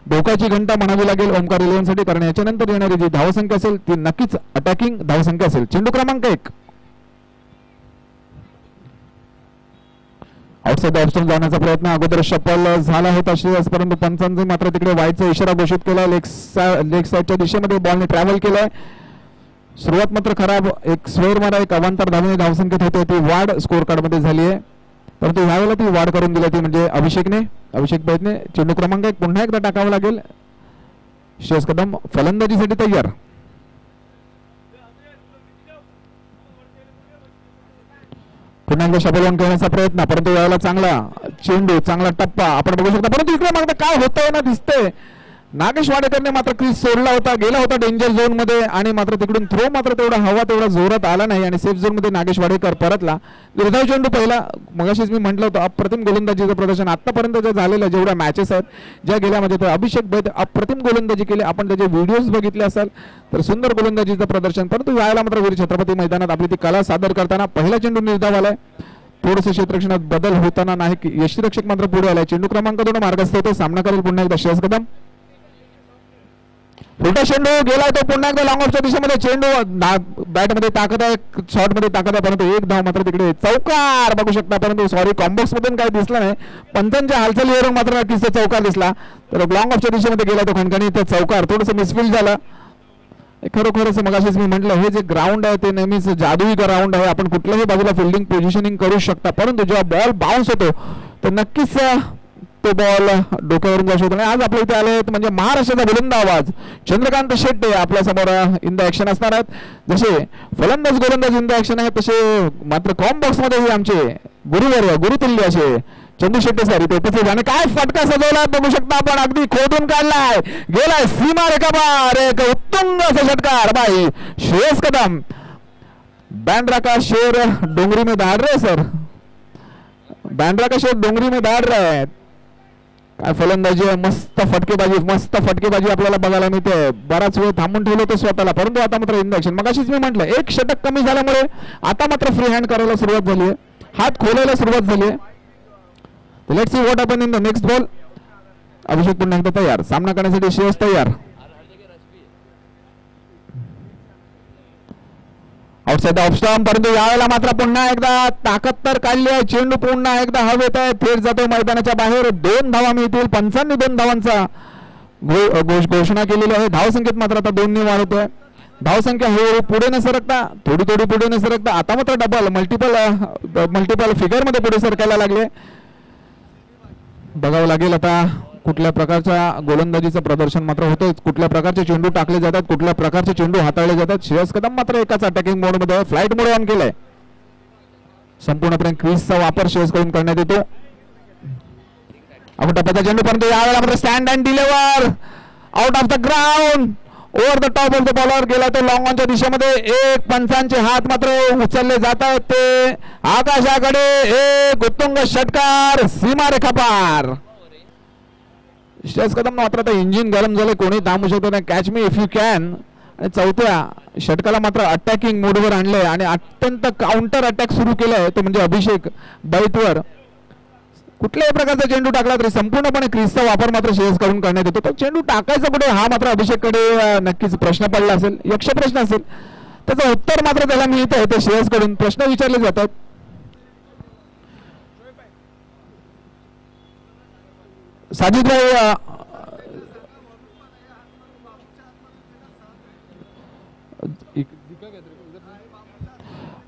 धोकाची घंटा म्हणावी लागेल ओमकार 11 साठी, कारण याच्यानंतर येणारी जी धावसंख्या असेल ती नक्कीच अटॅकिंग धावसंख्या असेल. चेंडू क्रमांक 1 आउटसाइड ऑप्शन जाण्याचा प्रयत्न, अगोदर शपल झाला होता श्रेयस, परंतु पंचांनी मात्र तिकडे वाईडचा इशारा घोषित केला. लेग साईडच्या दिशेमध्ये बॉलने ट्रॅव्हल केलाय. सुरुवात मात्र खराब, एक स्क्वेअर मारा, एक अवांतर धावणे धावसंख्येत होते, ती वाढ स्कोर कार्ड मध्ये झाली आहे, परंतु ह्यावेळेला ती वाढ करून दिली ती म्हणजे अभिषेक बैतने. चेंडू क्रमांक 1 पुन्हा एकदा टाकावा लागेल. श्रेयस कदम फलंदाजीसाठी तयार. पुन्हा एकदा शबलॉन करण्याचा प्रयत्न, परंतु यावेळेला चांगला चेंडू, चांगला टप्पा आपण बघू शकता, परंतु इकडे मागता काय होतंय ना दिसतंय. नागेश वाडेकरने मात्र क्रीज सोडला होता, गेला होता डेंजर झोन मध्ये आणि मात्र तिकडून थ्रो मात्र तेवढा हवा तेवढा जोरात आला नाही आणि सेफ झोन मध्ये नागेश वाडेकर परतला. निर्धाव चेंडू पहिला. मगाशीच मी म्हटलं होतं अप्रतिम गोलंदाजीचं प्रदर्शन आतापर्यंत जे झालेलं जेवढ्या मॅचेस आहेत ज्या गेल्यामध्ये तर अभिषेक बैत अप्रतिम गोलंदाजी केली. आपण त्याचे व्हिडिओज बघितले असाल तर सुंदर गोलंदाजीचं प्रदर्शन, परंतु यावेळेला मात्र वीर छत्रपती मैदानात आपली ती कला सादर करताना पहिला चेंडू निर्धाव आलाय. थोडंसं क्षेत्ररक्षणात बदल होताना नाही की यष्टीरक्षक मात्र पुढे आलाय. चेंडू क्रमांक 2 मार्गस्थ होते. सामना करेल पुन्हा एकदा श्रेयस कदम. उलटा चेंडू गेलाय तो पुन्हा एकदा लॉंग ऑफच्या दिशेमध्ये. चेंडू बॅट मध्ये ताकद आहे, शॉट मध्ये ताकद आहे, परंतु एक धाव मात्र तिकडे चौकार बघू शकता, परंतु सॉरी कॉम्बॉक्स मधून काही दिसलं नाही. पंचांच्या हालचालीवरून मात्र नक्कीच चौकार दिसला. तर लॉंग ऑफच्या दिशेमध्ये गेला तो खणखणी ते चौकार. थोडंसं मिसफील्ड झालं. खरोखरच मगाशीच मी म्हटलं हे जे ग्राउंड आहे ते नेहमीच जादुई ग्राउंड आहे. आपण कुठल्याही बाजूला फिल्डिंग पोझिशनिंग करू शकता, परंतु जेव्हा बॉल बाउन्स होतो तर नक्कीच तो बॉल डोक्यावरून जाऊ शकतो. आज आपल्या इथे आले म्हणजे महाराष्ट्राचा बुलंद आवाज चंद्रकांत शेट्टे आपल्या समोर इन द ऍक्शन असणार आहेत. जसे फलंदाज गोलंदाज इन द ऍक्शन आहे तसे मात्र कॉम बॉक्स मध्ये आमचे गुरुवर्य गुरुतुल्य असे चंदू शेट्टे सर इथे उपस्थित. आणि काय फटका सजवला बघू शकता आपण, अगदी खोदून काढलाय, गेलाय सीमा रेखा पार, एक उत्तुंग असा षटकार बाई श्रेयस कदम. बैंड्रा का शेर डोंगरी में दहाड़ रहे सर, बैंड्रा का शेर डोंगरी में दहाड़ रहे हैं. काय फलंदाजी आहे, मस्त फटकेबाजी आपल्याला बघायला मिळते. बराच वेळ थांबून ठेवलं होतं स्वतःला, परंतु आता मात्र इन ऍक्शन. मगाशीच मी म्हटलं एक षटक कमी झाल्यामुळे आता मात्र फ्री हँड करायला सुरुवात झाली आहे, हात खोलायला सुरुवात झाली आहे. Let's see what happen in the next ball. Abhishek पुन्हा एकदा तयार, सामना करण्यासाठी श्रेयस तयार. आउटसाइड ऑफ स्टंप, परंतु यावेळेला मात्र पुन्हा एकदा ताकद तर काढली आहे. चेंडू पुन्हा एकदा हवेत आहे, थेट जातो मैदानाच्या बाहेर. 2 धावा मिळतील. पंचांनी 2 धावांचा घोषणा केलेली आहे. धावसंख्येत मात्र आता 2 ने वाढ होतोय. धावसंख्या हळूहळू पुढे न सरकता, थोडी पुढे न सरकता आता मात्र डबल मल्टिपल फिगर मध्ये पुढे सरकायला लागले. बघावं लागेल आता कुठल्या प्रकारच्या गोलंदाजीचं प्रदर्शन मात्र होतं, कुठल्या प्रकारचे चेंडू टाकले जातात, कुठल्या प्रकारचे चेंडू हाताळले जातात. श्रेयस कदम मात्र एकाच अटॅकिंग मोड मध्ये फ्लाइट मोड ऑन केलाय. संपूर्णपणे क्रीजचा वापर श्रेयस कडून करण्यात येतो. आपण टप्प्याचा चेंडू, परंतु यावेळेला मात्र stand and deliver out of the ground over the top of the bowler गेला तो लॉंग ऑनच्या दिशेमध्ये. एक पंचांचे हात मात्र उचलले जात आहेत ते आकाशाकडे. एक उत्तुंग षटकार सीमा रेखा पार. श्रेयस कदम मात्र आता इंजिन गरम झाले, कोणी थांबू शकतो नाही. Catch me if you can. आणि चौथ्या षटकाला मात्र अटॅकिंग मोडवर आणलंय आणि अत्यंत काउंटर अटॅक सुरू केलाय तो म्हणजे अभिषेक बैतवर. कुठल्याही प्रकारचा चेंडू टाकला तरी संपूर्णपणे क्रीजचा वापर मात्र श्रेयस कडून करण्यात येतो. तो चेंडू टाकायचा कुठे हा मात्र अभिषेककडे नक्कीच प्रश्न पडला असेल, यक्ष प्रश्न असेल. त्याचं उत्तर मात्र त्याला मिळत आहे ते श्रेयस कडून. प्रश्न विचारले जातात. साजिद भाई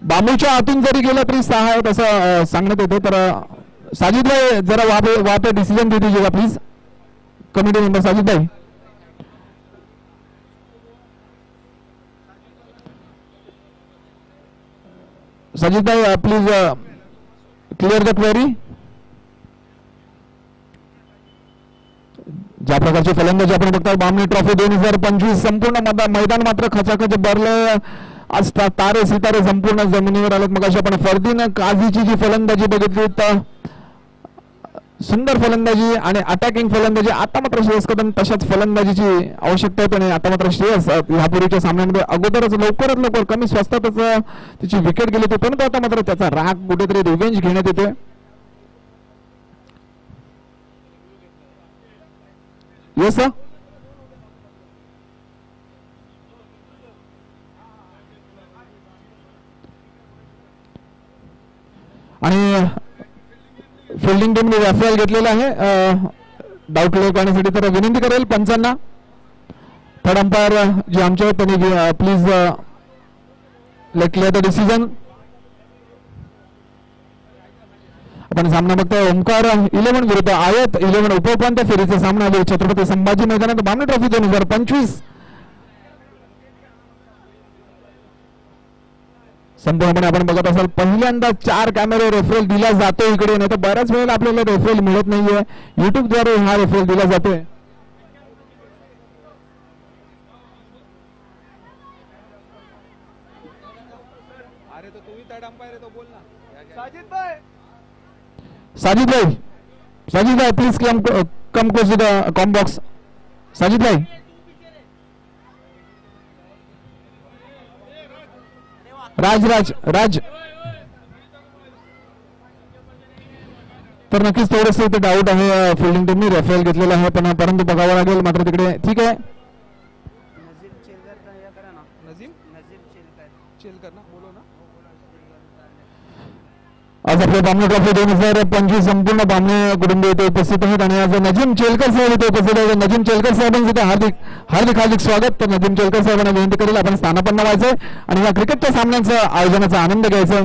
बांबूच्या आतून जरी गेलं तरी 6 आहेत असं सांगण्यात येतं. तर साजिद भाई जरा वहाँ पे डिसीजन दे दीजिएगा please, committee member Sajid bhai. Sajid bhai please clear the query. ज्या प्रकारची फलंदाजी आपण बघता बामणी ट्रॉफी 2025 संपूर्ण मैदान मात्र खचाखच भरलं। आज तारे सितारे संपूर्ण जमिनीवर आलेत। मग अशी आपण फरदीन काझीची जी फलंदाजी बघितली तर सुंदर फलंदाजी आणि अटॅकिंग फलंदाजी। आता मात्र श्रेयस कदम तशाच फलंदाजीची आवश्यकता आहे, पण आता मात्र श्रेयस यापूर्वीच्या सामन्यांमध्ये अगोदरच लवकरात लवकर कमी स्वस्तातच त्याची विकेट गेली होती, परंतु आता मात्र त्याचा राग कुठेतरी रिव्हेंज घेण्यात येते। येस सर, आणि फिल्डिंग टीमने रॅफेल घेतलेला आहे डाऊट क्लिअर करण्यासाठी। तर विनंती करेल पंचांना, थर्ड अंपायर जे आमचे आहेत त्यांनी please let clear the decision. आपण सामना बघतोय ओमकार 11 विरुद्ध आयत 11 उपउपांत्य फेरीचा सामना आहे छत्रपती संभाजी मैदानात बामणी ट्रॉफी 2025। संपूर्णपणे आपण बघत असाल पहिल्यांदा 4 कॅमेरे रेफरल दिला जातो इकडे, नाही तर बऱ्याच वेळेला आपल्याला रेफरल मिळत नाहीये, युट्यूब द्वारे हा रेफरल दिला जातोय। अरे तो तू ही थर्ड अंपायर है तो बोल ना। Sajid bhai, Sajid bhai please come close to the com box. Sajid bhai Raj तर नक्कीच थोडंसं इथे डाऊट आहे, फिल्डिंग टीमने रेफेल घेतलेला आहे, पण परंतु बघावं लागेल मात्र तिकडे। ठीक आहे, आज आपल्या बामणी ट्रॉफी 2025 संपूर्ण बामणी कुटुंबीय इथे उपस्थित आहेत आणि आज नजीम चेलकर साहेब इथे उपस्थित आहेत। नजीम चेलकर साहेबांचं इथे हार्दिक स्वागत। तर नजीम चेलकर साहेबांना विनंती करेल आपण स्थानापन्न व्हायचंय आणि या क्रिकेटच्या सामन्यांचा आयोजनाचा आनंद घ्यायचा आहे।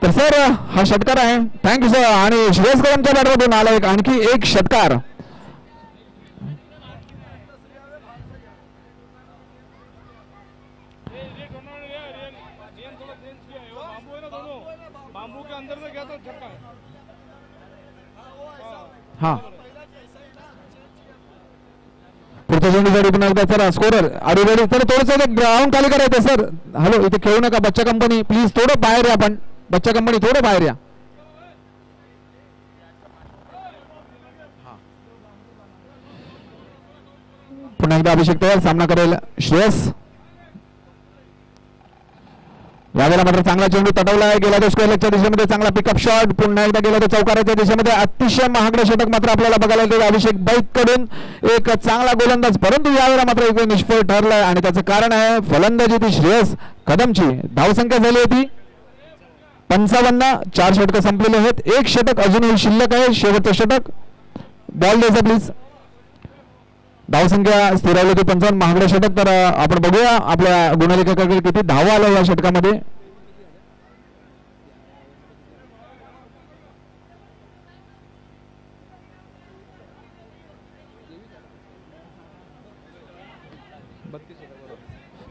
तर सर हा षटकार आहे, थँक्यू सर। आणि श्रेयस कदमच्या बॅटमधून आला आणखी एक षटकार। हा पुढच्या चेंडूसाठी पुन्हा एकदा चला स्कोरर आडू रेडी। तर थोडंसं ग्राउंड खाली करायचं सर। हॅलो इथे खेळू नका बच्चा कंपनी, प्लीज थोडं बाहेर या, आपण बच्चा कंपनी थोडं बाहेर या। पुन्हा एकदा अभिषेक तयार, सामना करेल श्रेयस। यावेळेला मात्र चांगला चेंडू तटवला आहे, गेला तो स्क्वेअर लेगच्या दिशेमध्ये चांगला पिकअप शॉट, पुन्हा एकदा गेला तो चौकाराच्या दिशेमध्ये अतिशय महागडे षटक मात्र आपल्याला बघायला मिळते अभिषेक बैत कडून। एक चांगला गोलंदाज, परंतु यावेळेला मात्र एक निष्फळ ठरलाय आणि त्याचं कारण आहे फलंदाजी ती श्रेयस कदमची। धावसंख्या झाली होती 55, 4 षटक संपलेले आहेत, एक षटक अजूनही शिल्लक आहे, शेवटचं षटक। बॉल द्यायचा प्लीज। धावसंख्या स्थिरावली होती 55, महागडे षटक। तर आपण बघूया आपल्या गुणलेखकाकडे किती धावा आल्या या षटकामध्ये।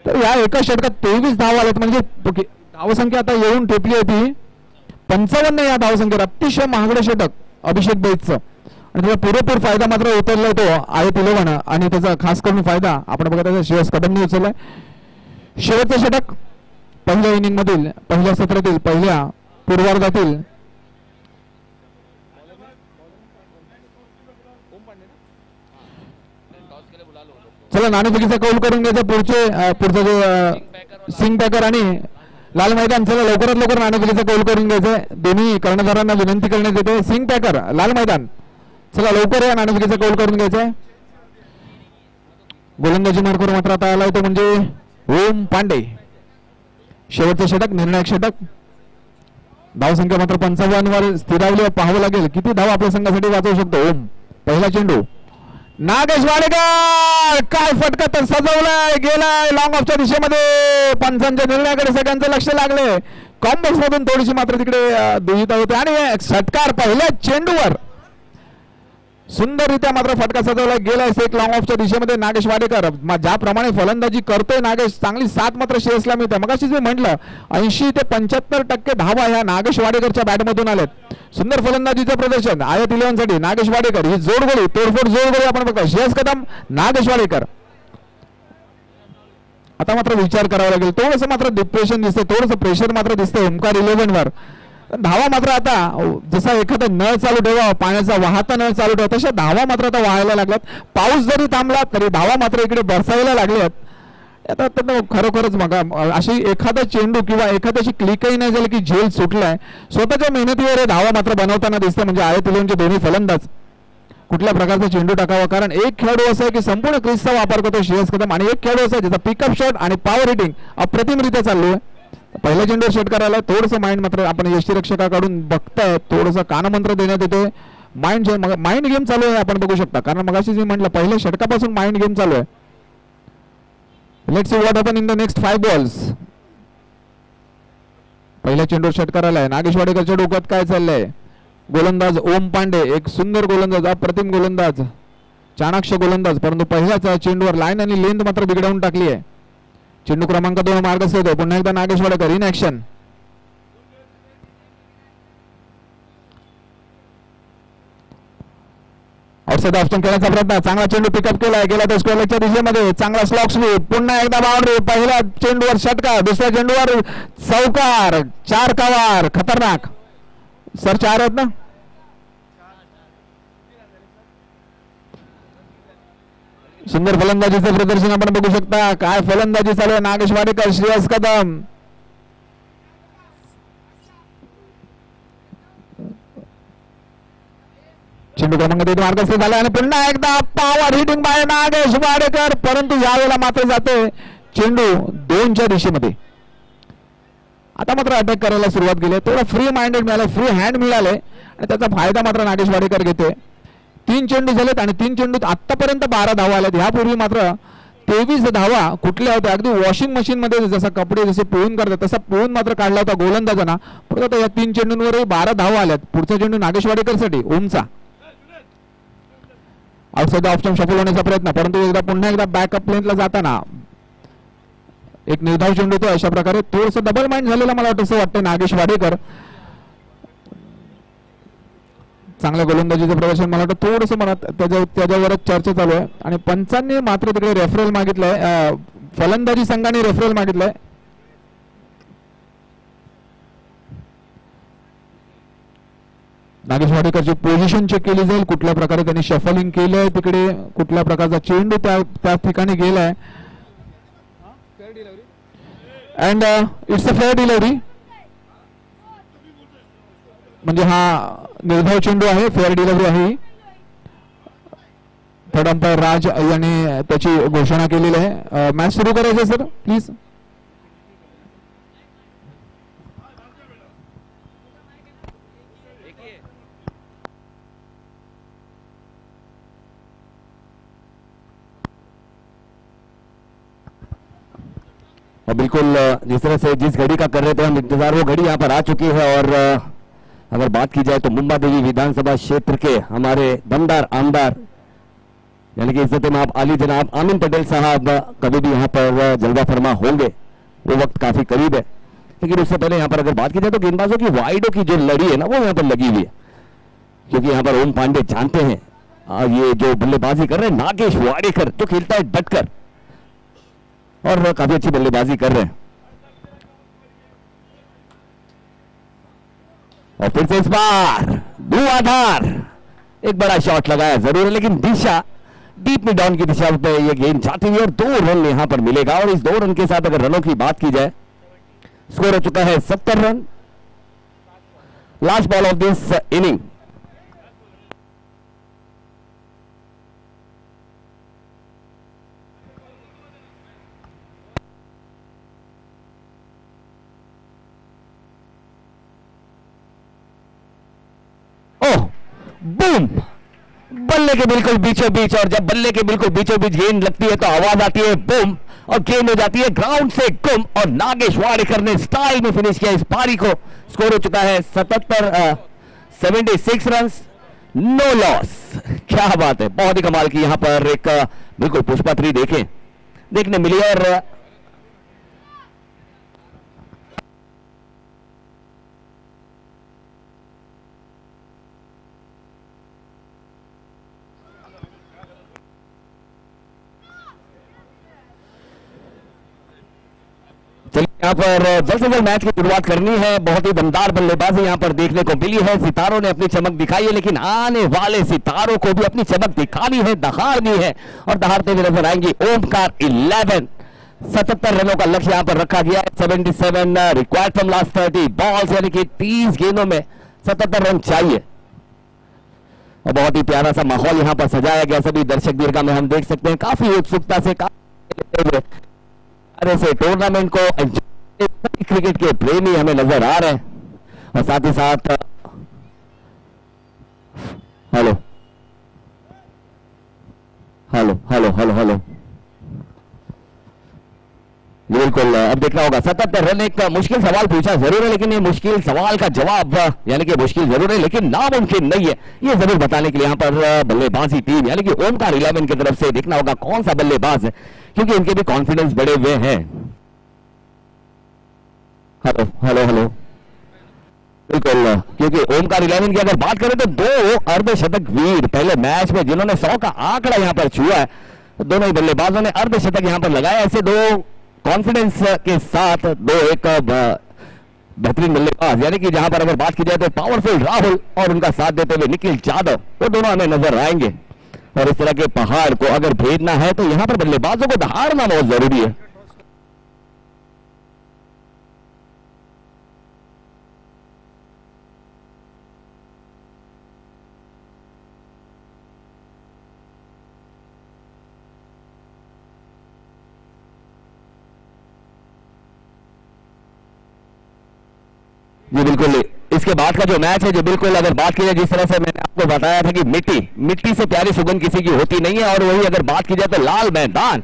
तर या एका षटकात 23 धावा आल्यात, म्हणजे धावसंख्या आता येऊन ठेपली होती 55 या धावसंख्येवर। अतिशय महागडे षटक अभिषेक बैतचं आणि त्याचा पुरेपूर फायदा मात्र उतरला तो आयत 11 आणि त्याचा खास करून फायदा आपण बघत आहे श्रेयस कदमने उचललाय। शेवटचं षटक पहिल्या इनिंग मधील, पहिल्या सत्रातील, पहिल्या पूर्वार्धातील। चला नाणेफेकीचा कौल करून घ्यायचा। पुढचा जो सिंग पॅकर आणि लाल मैदान, चला लवकरात लवकर नाणेफेकीचा कौल करून घ्यायचंय। दोन्ही कर्णधारांना विनंती करण्यात येते। सिंग पॅकर, लाल मैदान, चला लवकर या नाणेफेकीचा कौल करून घ्यायचंय। गोलंदाजी मार्गावर मात्र आता आला होता म्हणजे ओम पांडे। शेवटचं षटक, निर्णायक षटक। धावसंख्या मात्र 55 वर स्थिरावली, पाहावं लागेल किती धाव आपल्या संघासाठी वाचवू शकतो ओम। पहिला चेंडू नागेश वाडेकर, काय फटका तर सजवलाय, गेलाय लॉंग ऑफच्या दिशेमध्ये। पंचांच्या निर्णयाकडे सगळ्यांचं लक्ष लागले, कॉम्बॉक्स मधून थोडीशी मात्र तिकडे दुहिता होते आणि षटकार पहिल्या चेंडूवर सुंदररित्या मात्र फटका सजवला गेलाय एक लॉंग ऑफच्या दिशेमध्ये नागेश वाडेकर. ज्याप्रमाणे फलंदाजी करतोय नागेश, चांगली साथ मात्र श्रेयसला मिळते. मगाशीच मी म्हटलं 80 ते 75% धावा ह्या नागेश वाडेकरच्या बॅटमधून आल्यात. सुंदर फलंदाजीचं प्रदर्शन आयत 11 साठी नागेश वाडेकर. ही जोडगोळी, तोडफोड जोडगोळी आपण बघतो. श्रेयस कदम, नागेश वाडेकर. आता मात्र विचार करावा लागेल. थोडंसं मात्र डिप्रेशन दिसतंय, थोडंसं प्रेशर मात्र दिसतंय ओमकार 11 वर. धावा मात्र आता जसा एखादा नळ चालू ठेवा, पाण्याचा वाहता नळ चालू ठेवा, तशा धावा मात्र आता वाहायला लागल्यात. पाऊस जरी थांबला तरी धावा मात्र इकडे बरसायला लागल्यात. आता खरोखरच मग अशी एखादा चेंडू किंवा एखाद्याशी क्लिकही नाही झाली की झेल सुटलाय. स्वतःच्या मेहनतीवर धावा मात्र बनवताना दिसते. म्हणजे आयत 11चे दोन्ही फलंदाज कुठल्या प्रकारचा चेंडू टाकावा. कारण एक खेळाडू असा आहे की संपूर्ण क्रीजचा वापर करतो श्रेयस कदम, आणि एक खेळाडू असा आहे ज्याचा पिकअप शॉट आणि पॉवर हिटिंग अप्रतिमरित्या चालू आहे. पहिल्या चेंडूवर षटकार आला. थोडंसं माइंड मात्र आपण यष्टीरक्षकाकडून बघताय, थोडंसं कानमंत्र देण्यात येतोय. माइंड गेम चालू आहे आपण बघू शकता. कारण मगाशी मी म्हटलं पहिल्या षटकापासून माइंड गेम चालू आहे. Let's see what happen in the next 5 balls. पहिल्या चेंडूवर षटकार आलाय. नागेश वाडेकरच्या डोक्यात काय चाललंय. गोलंदाज ओम पांडे, एक सुंदर गोलंदाज, अप्रतिम गोलंदाज, चाणाक्ष गोलंदाज, परंतु पहिल्याच चेंडूवर लाईन आणि लेंथ मात्र बिघडवून टाकली आहे. चेंडू क्रमांक 2 मार्गस्थ होतोय. पुन्हा एकदा Nagesh Wadekar in action. Outside option खेळण्याचा प्रयत्न. चांगला चेंडू पिकअप केलाय. गेला तो स्क्वेअर लेगच्या दिशेमध्ये. चांगला स्लॉक स्वीप. पुन्हा एकदा बाउंड्री. पहिल्या चेंडूवर षटकार, दुसऱ्या चेंडूवर चौकार. 4 कावार. खतरनाक सर. 4 आहेत ना. सुंदर फलंदाजीचं प्रदर्शन आपण बघू शकता. काय फलंदाजी चालू आहे नागेश वाडेकर, श्रेयस कदम. चेंडू क्रमांक 3 मार्गस्थ झाला आणि पुन्हा एकदा power hitting by Nagesh Wadekar, परंतु यावेळेला मात्र जाते चेंडू 2च्या दिशेमध्ये. आता मात्र अटॅक करायला सुरुवात केली. थोडा फ्री माइंडेड मिळालं, फ्री हँड मिळाले आणि त्याचा फायदा मात्र नागेश वाडेकर घेते. 3 चेंडू झालेत आणि 3 चेंडूत आतापर्यंत 12 धावा आल्यात. ह्यापूर्वी मात्र 23 धावा कुठल्या होत्या, अगदी वॉशिंग मशीन मध्ये जसा कपडे जसे पिळून करतात तसा पिळून मात्र काढला होता गोलंदाजांना. परत आता या 3 चेंडूंवरही 12 धावा आल्यात. पुढचा चेंडू नागेश वाडेकरसाठी ओमचा. आउटसाइड ऑप्शन शफल होण्याचा प्रयत्न, परंतु पुन्हा एकदा बॅकअप लेनला जाताना एक निर्धाव चेंडू होतो. अशा प्रकारे थोडंसं डबल माइंड झालेला मला असं वाटतं नागेश वाडेकर. चांगल्या गोलंदाजीचं प्रदर्शन मला वाटतं थोडंसं मनात त्याच्यावरच चर्चा चालू आहे. आणि पंचांनी मात्र तिकडे रेफरल मागितलंय. फलंदाजी संघाने रेफरल मागितलंय. नागेश वाडेकरची पोझिशन चेक केली जाईल. कुठल्या प्रकारे त्यांनी शफलिंग केलंय, तिकडे कुठल्या प्रकारचा चेंडू त्या ठिकाणी गेलाय. And it's a fair delivery. म्हणजे हा निर्धाव चेंडू आहे, फेअर डिलिव्हरी आहे. थर्ड अंपायर राज यांनी त्याची घोषणा केलेली आहे. मॅच सुरू करायचं सर प्लीज. और बिल्कुल जिस तरह से जिस घड़ी का कर रहे थे हम इंतजार, वो घड़ी यहाँ पर आ चुकी है। और अगर बात की जाए तो मुंबा देवी विधानसभा क्षेत्र के हमारे दमदार आमदार यानी कि इज्जत माब आली जनाब आमिन पटेल साहब कभी भी यहाँ पर जलवा फरमा होंगे, वो वक्त काफी करीब है। लेकिन उससे पहले यहाँ पर अगर बात की जाए तो गेंदबाजों की वाइडों की जो लड़ी है ना, वो यहाँ पर लगी हुई है, क्योंकि यहाँ पर ओम पांडे जानते हैं ये जो बल्लेबाजी कर रहे हैं नागेश वाडेकर जो खेलता है डटकर और काफी अच्छी बल्लेबाजी कर रहे हैं। और फिर से इस बार धुआंधार एक बड़ा शॉट लगाया जरूर है, लेकिन दिशा डीप मिड डाउन की दिशा पे ये गेंद जाती हुई और 2 रन यहां पर मिलेगा। और इस 2 रन के साथ अगर रनों की बात की जाए, स्कोर हो चुका है 70 run. Last ball of this inning. Boom, बल्ले के बिल्कुल बीचों बीच, और जब बल्ले के बिल्कुल बीचों बीच गेंद लगती है तो आवाज आती है बूम। और गेंद हो जाती है ग्राउंड से गुम और नागेश वाडेकर ने स्टाइल में फिनिश किया इस पारी को। स्कोर हो चुका है 76 रन, नो लॉस। क्या बात है, बहुत ही कमाल की यहां पर एक बिल्कुल पुष्पा 3 देखने मिली। और यहाँ पर जल्द से जल्द मैच की शुरुआत करनी है। बहुत ही दमदार बल्लेबाजी यहाँ पर देखने को मिली है। सितारों ने अपनी चमक दिखाई है, लेकिन आने वाले सितारों को भी अपनी चमक दिखानी है, दहाड़नी है और दहाड़ते हुए नजर आएंगी। ओमकार 11, 77 रनों का लक्ष्य यहाँ पर रखा गया है। 77 रिक्वायर्ड फ्रॉम लास्ट 30 बॉल्स, यानी कि 30 गेंदों में 77 रन चाहिए। और बहुत ही प्यारा सा माहौल यहाँ पर सजाया गया। सभी दर्शक दीर्घा में हम देख सकते हैं काफी उत्सुकता से से टूर्नामेंट को क्रिकेट के प्रेमी हमें नजर आ रहे हैं। और साथ ही साथ hello hello hello hello hello बिल्कुल अब देखना होगा। 77 रन, एक मुश्किल सवाल पूछा जरूर है, लेकिन ये मुश्किल सवाल का जवाब यानी कि मुश्किल जरूर है लेकिन नामुमकिन नहीं है, ये जरूर बताने के लिए यहाँ पर बल्लेबाजी टीम यानी कि ओमकार 11 की तरफ से देखना होगा कौन सा बल्लेबाज है, क्योंकि इनके भी कॉन्फिडेंस बढ़े हुए हैं। हेलो हेलो हेलो बिल्कुल, क्योंकि ओमकार 11 की अगर बात करें तो 2 अर्धशतक वीर पहले मैच में जिन्होंने 100 का आंकड़ा यहां पर छुआ है, दोनों ही बल्लेबाजों ने अर्धशतक यहां पर लगाया। ऐसे 2 कॉन्फिडेंस के साथ 2 एक बेहतरीन बल्लेबाज यानी कि जहां पर अगर बात की जाए तो पावरफुल राहुल और उनका साथ देते हुए निखिल यादव, वो दोनों हमें नजर आएंगे। और इस तरह के पहाड़ को अगर भेदना है तो यहां पर बल्लेबाजों को दहाड़ना बहुत जरूरी है। जी बिल्कुल, इसके बाद का जो मैच है जो बिल्कुल अगर बात की जाए जिस तरह से मैंने आपको बताया था कि मिट्टी से प्यारी सुगंध किसी की होती नहीं है। और वही अगर बात की जाए तो लाल मैदान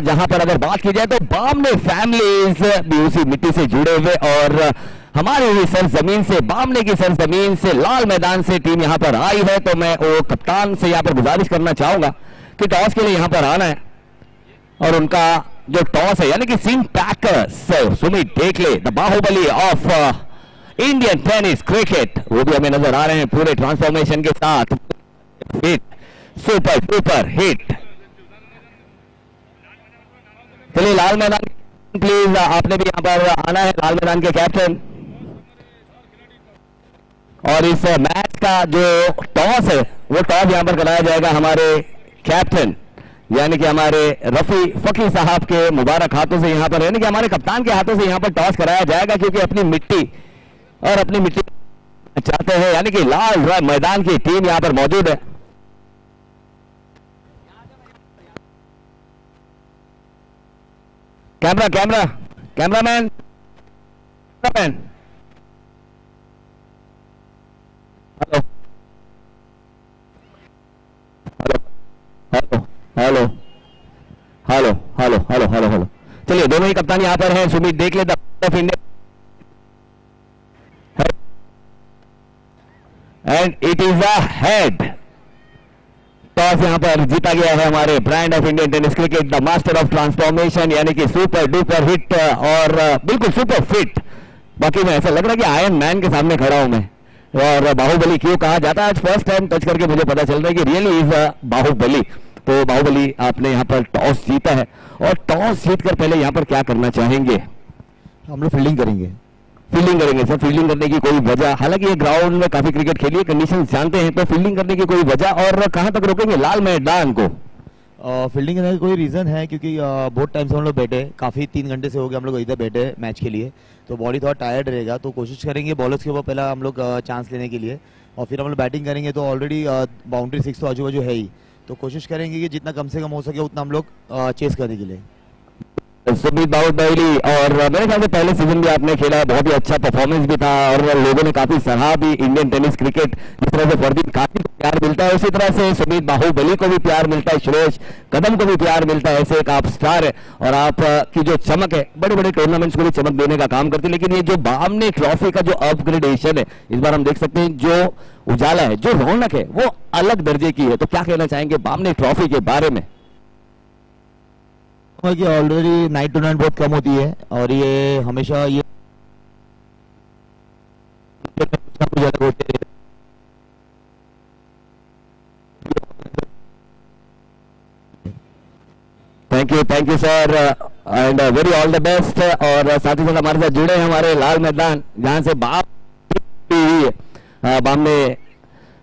जहां पर अगर बात की जाए तो बामने फैमिलीज भी उसी मिट्टी से जुड़े हुए और हमारी हुई सरजमीन से, बामने की सरजमीन से, लाल मैदान से टीम यहां पर आई है। तो मैं वो कप्तान से यहां पर गुजारिश करना चाहूंगा कि टॉस के लिए यहां पर आना है और उनका जो टॉस है यानी कि Singh packers Sumit Tekle the Baahubali of Indian tennis cricket, वो भी हमें नजर आ रहे हैं पूरे ट्रांसफॉर्मेशन के साथ। Hit, super duper hit. चलिए लाल मैदान प्लीज, आपने भी यहां पर आना है, लाल मैदान के कैप्टन। और इस मैच का जो टॉस है वो टॉस यहां पर कराया जाएगा हमारे कैप्टन यानी कि हमारे रफी फकी साहब के मुबारक हाथों से, यहां पर यानी कि हमारे कप्तान के हाथों से यहां पर टॉस कराया जाएगा, क्योंकि अपनी मिट्टी चाहते हैं यानी कि लाल मैदान की टीम यहां पर मौजूद है। Cameraman hello hello hello hello hello hello. चलिए दोनों ही कप्तान यहां पर हैं। सुमित देख लेता of India end it is a head. Toss यहां पर जीता गया है हमारे brand of Indian tennis cricket the master of transformation यानी कि सुपर डुपर हिट और बिल्कुल सुपर फिट। बाकी में ऐसा लग रहा है कि आयरन मैन के सामने खड़ा हूं मैं। और बाहुबली क्यों कहा जाता है, आज फर्स्ट टाइम टच करके मुझे पता चल रहा है कि रियली इज अ बाहुबली। तो बाहुबली आपने यहाँ पर टॉस जीता है और टॉस जीतकर पहले यहाँ पर क्या करना चाहेंगे? हम लोग फील्डिंग करेंगे सर। फील्डिंग करने की कोई वजह, हालांकि ये ग्राउंड में काफी क्रिकेट खेली है, कंडीशन जानते हैं, तो फील्डिंग करने की कोई वजह और कहां तक रोकेंगे लाल मैदान को? फील्डिंग करने का कोई रीजन है क्योंकि बहुत टाइम से हम लोग बैठे, काफी 3 घंटे से हो गए हम लोग इधर बैठे मैच के लिए, तो बॉडी थोड़ा टायर्ड रहेगा। तो कोशिश करेंगे बॉलर्स के ऊपर पहला हम लोग चांस लेने के लिए और फिर हम लोग बैटिंग करेंगे। तो ऑलरेडी बाउंड्री 6 तो आजू बाजू है ही, तो कोशिश करेंगे कि जितना कम से कम हो सके उतना हम लोग चेस करने के लिए। सुमित बाहुबली, और मेरे ख्याल से पहले सीजन भी आपने खेला है, बहुत ही अच्छा परफॉर्मेंस भी था और लोगों ने काफी सराहा भी इंडियन टेनिस क्रिकेट। जिस तरह से फरदीन काफी प्यार मिलता है उसी तरह से सुमित बाहुबली को भी प्यार मिलता है, सुरेश कदम को भी प्यार मिलता है। ऐसे एक आप स्टार है और आप की जो चमक है बड़े बड़े टूर्नामेंट्स को भी चमक देने का काम करती है। लेकिन ये जो बामने ट्रॉफी का जो अपग्रेडेशन है इस बार हम देख सकते हैं, जो उजाला है, जो रौनक है वो अलग दर्जे की है। तो क्या कहना चाहेंगे बामने ट्रॉफी के बारे में? कि ऑलरेडी नाइट टू नाइट बहुत कम होती है और ये हमेशा ये thank you sir end very all the best. और साथ ही साथ हमारे साथ जुड़े हैं हमारे लाल मैदान जहां से बामने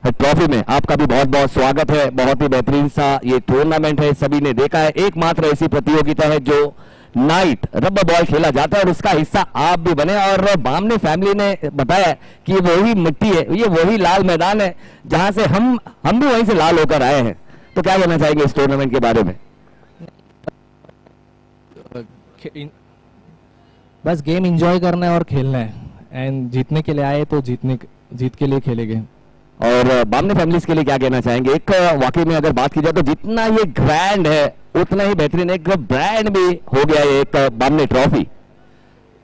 ट्रॉफी में आपका भी बहुत बहुत स्वागत है। बहुत ही बेहतरीन सा ये टूर्नामेंट है, सभी ने देखा है, एकमात्र ऐसी प्रतियोगिता है जो नाइट रबर बॉल खेला जाता है और उसका हिस्सा आप भी बने। और बामने फैमिली ने बताया कि वही मिट्टी है, ये वही लाल मैदान है जहां से हम भी वहीं से लाल होकर आए हैं। तो क्या कहना चाहेंगे इस टूर्नामेंट के बारे में? बस गेम एंजॉय करना है और खेलना है एंड जीतने के लिए आए तो जीत के लिए खेलेंगे। और बामने फैमिलीज के लिए क्या कहना चाहेंगे? एक वाकई में अगर बात की जाए तो जितना ये ग्रैंड है उतना ही बेहतरीन एक ब्रांड भी हो गया है एक बामने ट्रॉफी।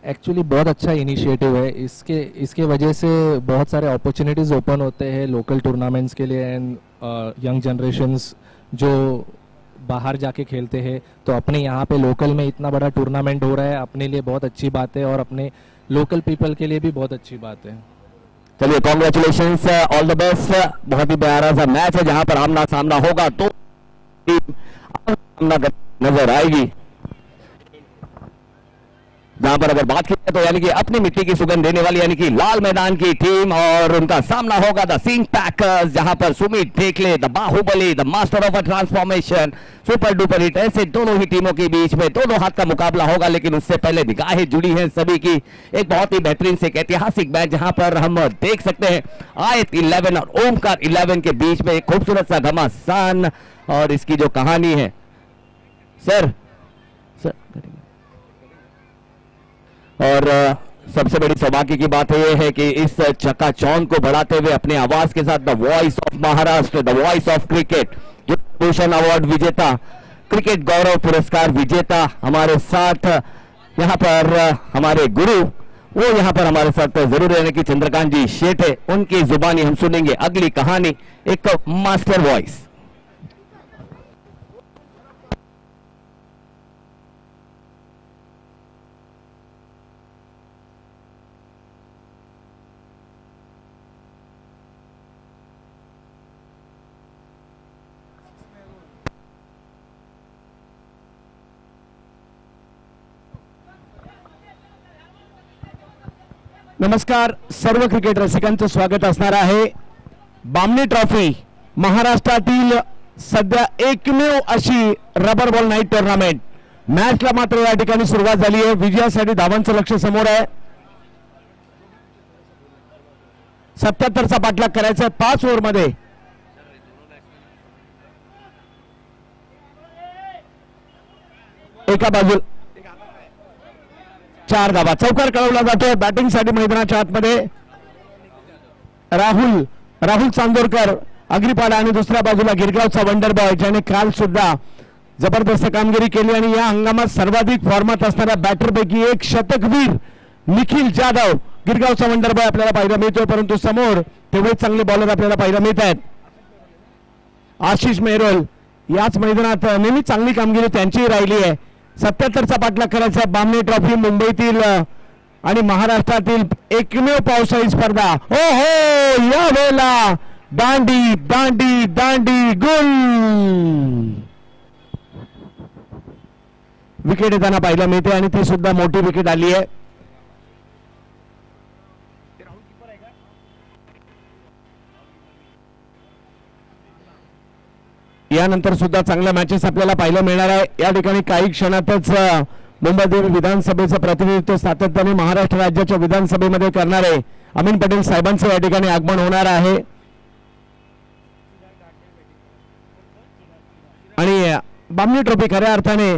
एक्चुअली बहुत अच्छा इनिशिएटिव है, इसके वजह से बहुत सारे अपॉर्चुनिटीज ओपन होते हैं लोकल टूर्नामेंट्स के लिए एंड यंग जनरेशंस जो बाहर जाके खेलते हैं, तो अपने यहाँ पे लोकल में इतना बड़ा टूर्नामेंट हो रहा है, अपने लिए बहुत अच्छी बात है और अपने लोकल पीपल के लिए भी बहुत अच्छी बात है। चलिए कॉन्ग्रेचुलेशंस, ऑल द बेस्ट। बहुत ही प्यारा सा मैच है जहां पर आमना सामना होगा तो सामना नजर आएगी। जहां पर अगर बात की जाए तो यानी कि अपनी मिट्टी की सुगंध देने वाली यानी कि लाल मैदान की टीम और उनका सामना होगा द सिंह पैकर्स, जहां पर Sumit Tekle the Baahubali the master of a transformation super duper hit, ऐसे दोनों ही टीमों के बीच में दोनों हाथ का मुकाबला होगा। लेकिन उससे पहले निगाहें जुड़ी हैं सभी की एक बहुत ही बेहतरीन से एक ऐतिहासिक मैच जहां पर हम देख सकते हैं आयत 11 और ओमकार 11 के बीच में एक खूबसूरत सा घमासान। और इसकी जो कहानी है सर और सबसे बड़ी सौभाग्य की बात यह है कि इस चकाचौंध को बढ़ाते हुए अपने आवाज के साथ the voice of Maharashtra, the voice of cricket, जो भूषण अवार्ड विजेता, क्रिकेट गौरव पुरस्कार विजेता हमारे साथ यहाँ पर हमारे गुरु वो यहाँ पर हमारे साथ जरूर रहने की चंद्रकांत जी शेटे, उनकी जुबानी हम सुनेंगे अगली कहानी, एक मास्टर वॉइस। नमस्कार, सर्व क्रिकेट रसिकांचं स्वागत असणार आहे। बामने ट्रॉफी महाराष्ट्रातील सध्या एकमेव अशी रबर बॉल नाईट टूर्नामेंट मॅचला मात्र या ठिकाणी सुरुवात झाली आहे। विजयासाठी धावांचं लक्ष समोर आहे, 77चा पाठलाग करायचा आहे 5 ओव्हरमध्ये। एका बाजू 4 धावा, चौकार कळवला जातोय बॅटिंग साठी मैदानाच्या आतमध्ये राहुल चांदोरकर अग्रिपाडा आणि दुसऱ्या बाजूला गिरगावचा वंडर बॉय ज्याने काल सुद्धा जबरदस्त कामगिरी केली आणि या हंगामात सर्वाधिक फॉर्मात असणाऱ्या बॅटर पैकी एक शतकवीर निखिल जाधव गिरगावचा वंडर बॉय आपल्याला पाहायला मिळतोय। परंतु समोर तेवढे चांगले बॉलर आपल्याला पाहायला मिळत आहेत। आशिष मेहरोल याच मैदानात नेहमी चांगली कामगिरी त्यांचीही राहिली आहे। 77चा पाठलाग करायचा बामने ट्रॉफी मुंबईतील आणि महाराष्ट्रातील एकमेव पावसाळी स्पर्धा। हो या वेळेला दांडी दांडी दांडी गुल विकेट येताना पाहायला मिळते आणि ती सुद्धा मोठी विकेट आली आहे। यानंतर सुद्धा चांगल्या मॅचेस आपल्याला पाहायला मिळणार आहे। या ठिकाणी काही क्षणातच मुंबई विधानसभेचं प्रतिनिधित्व सातत्याने महाराष्ट्र राज्याच्या विधानसभेमध्ये करणारे अमीन पटेल साहेबांचं या ठिकाणी आगमन होणार आहे आणि बामने ट्रॉफी खऱ्या अर्थाने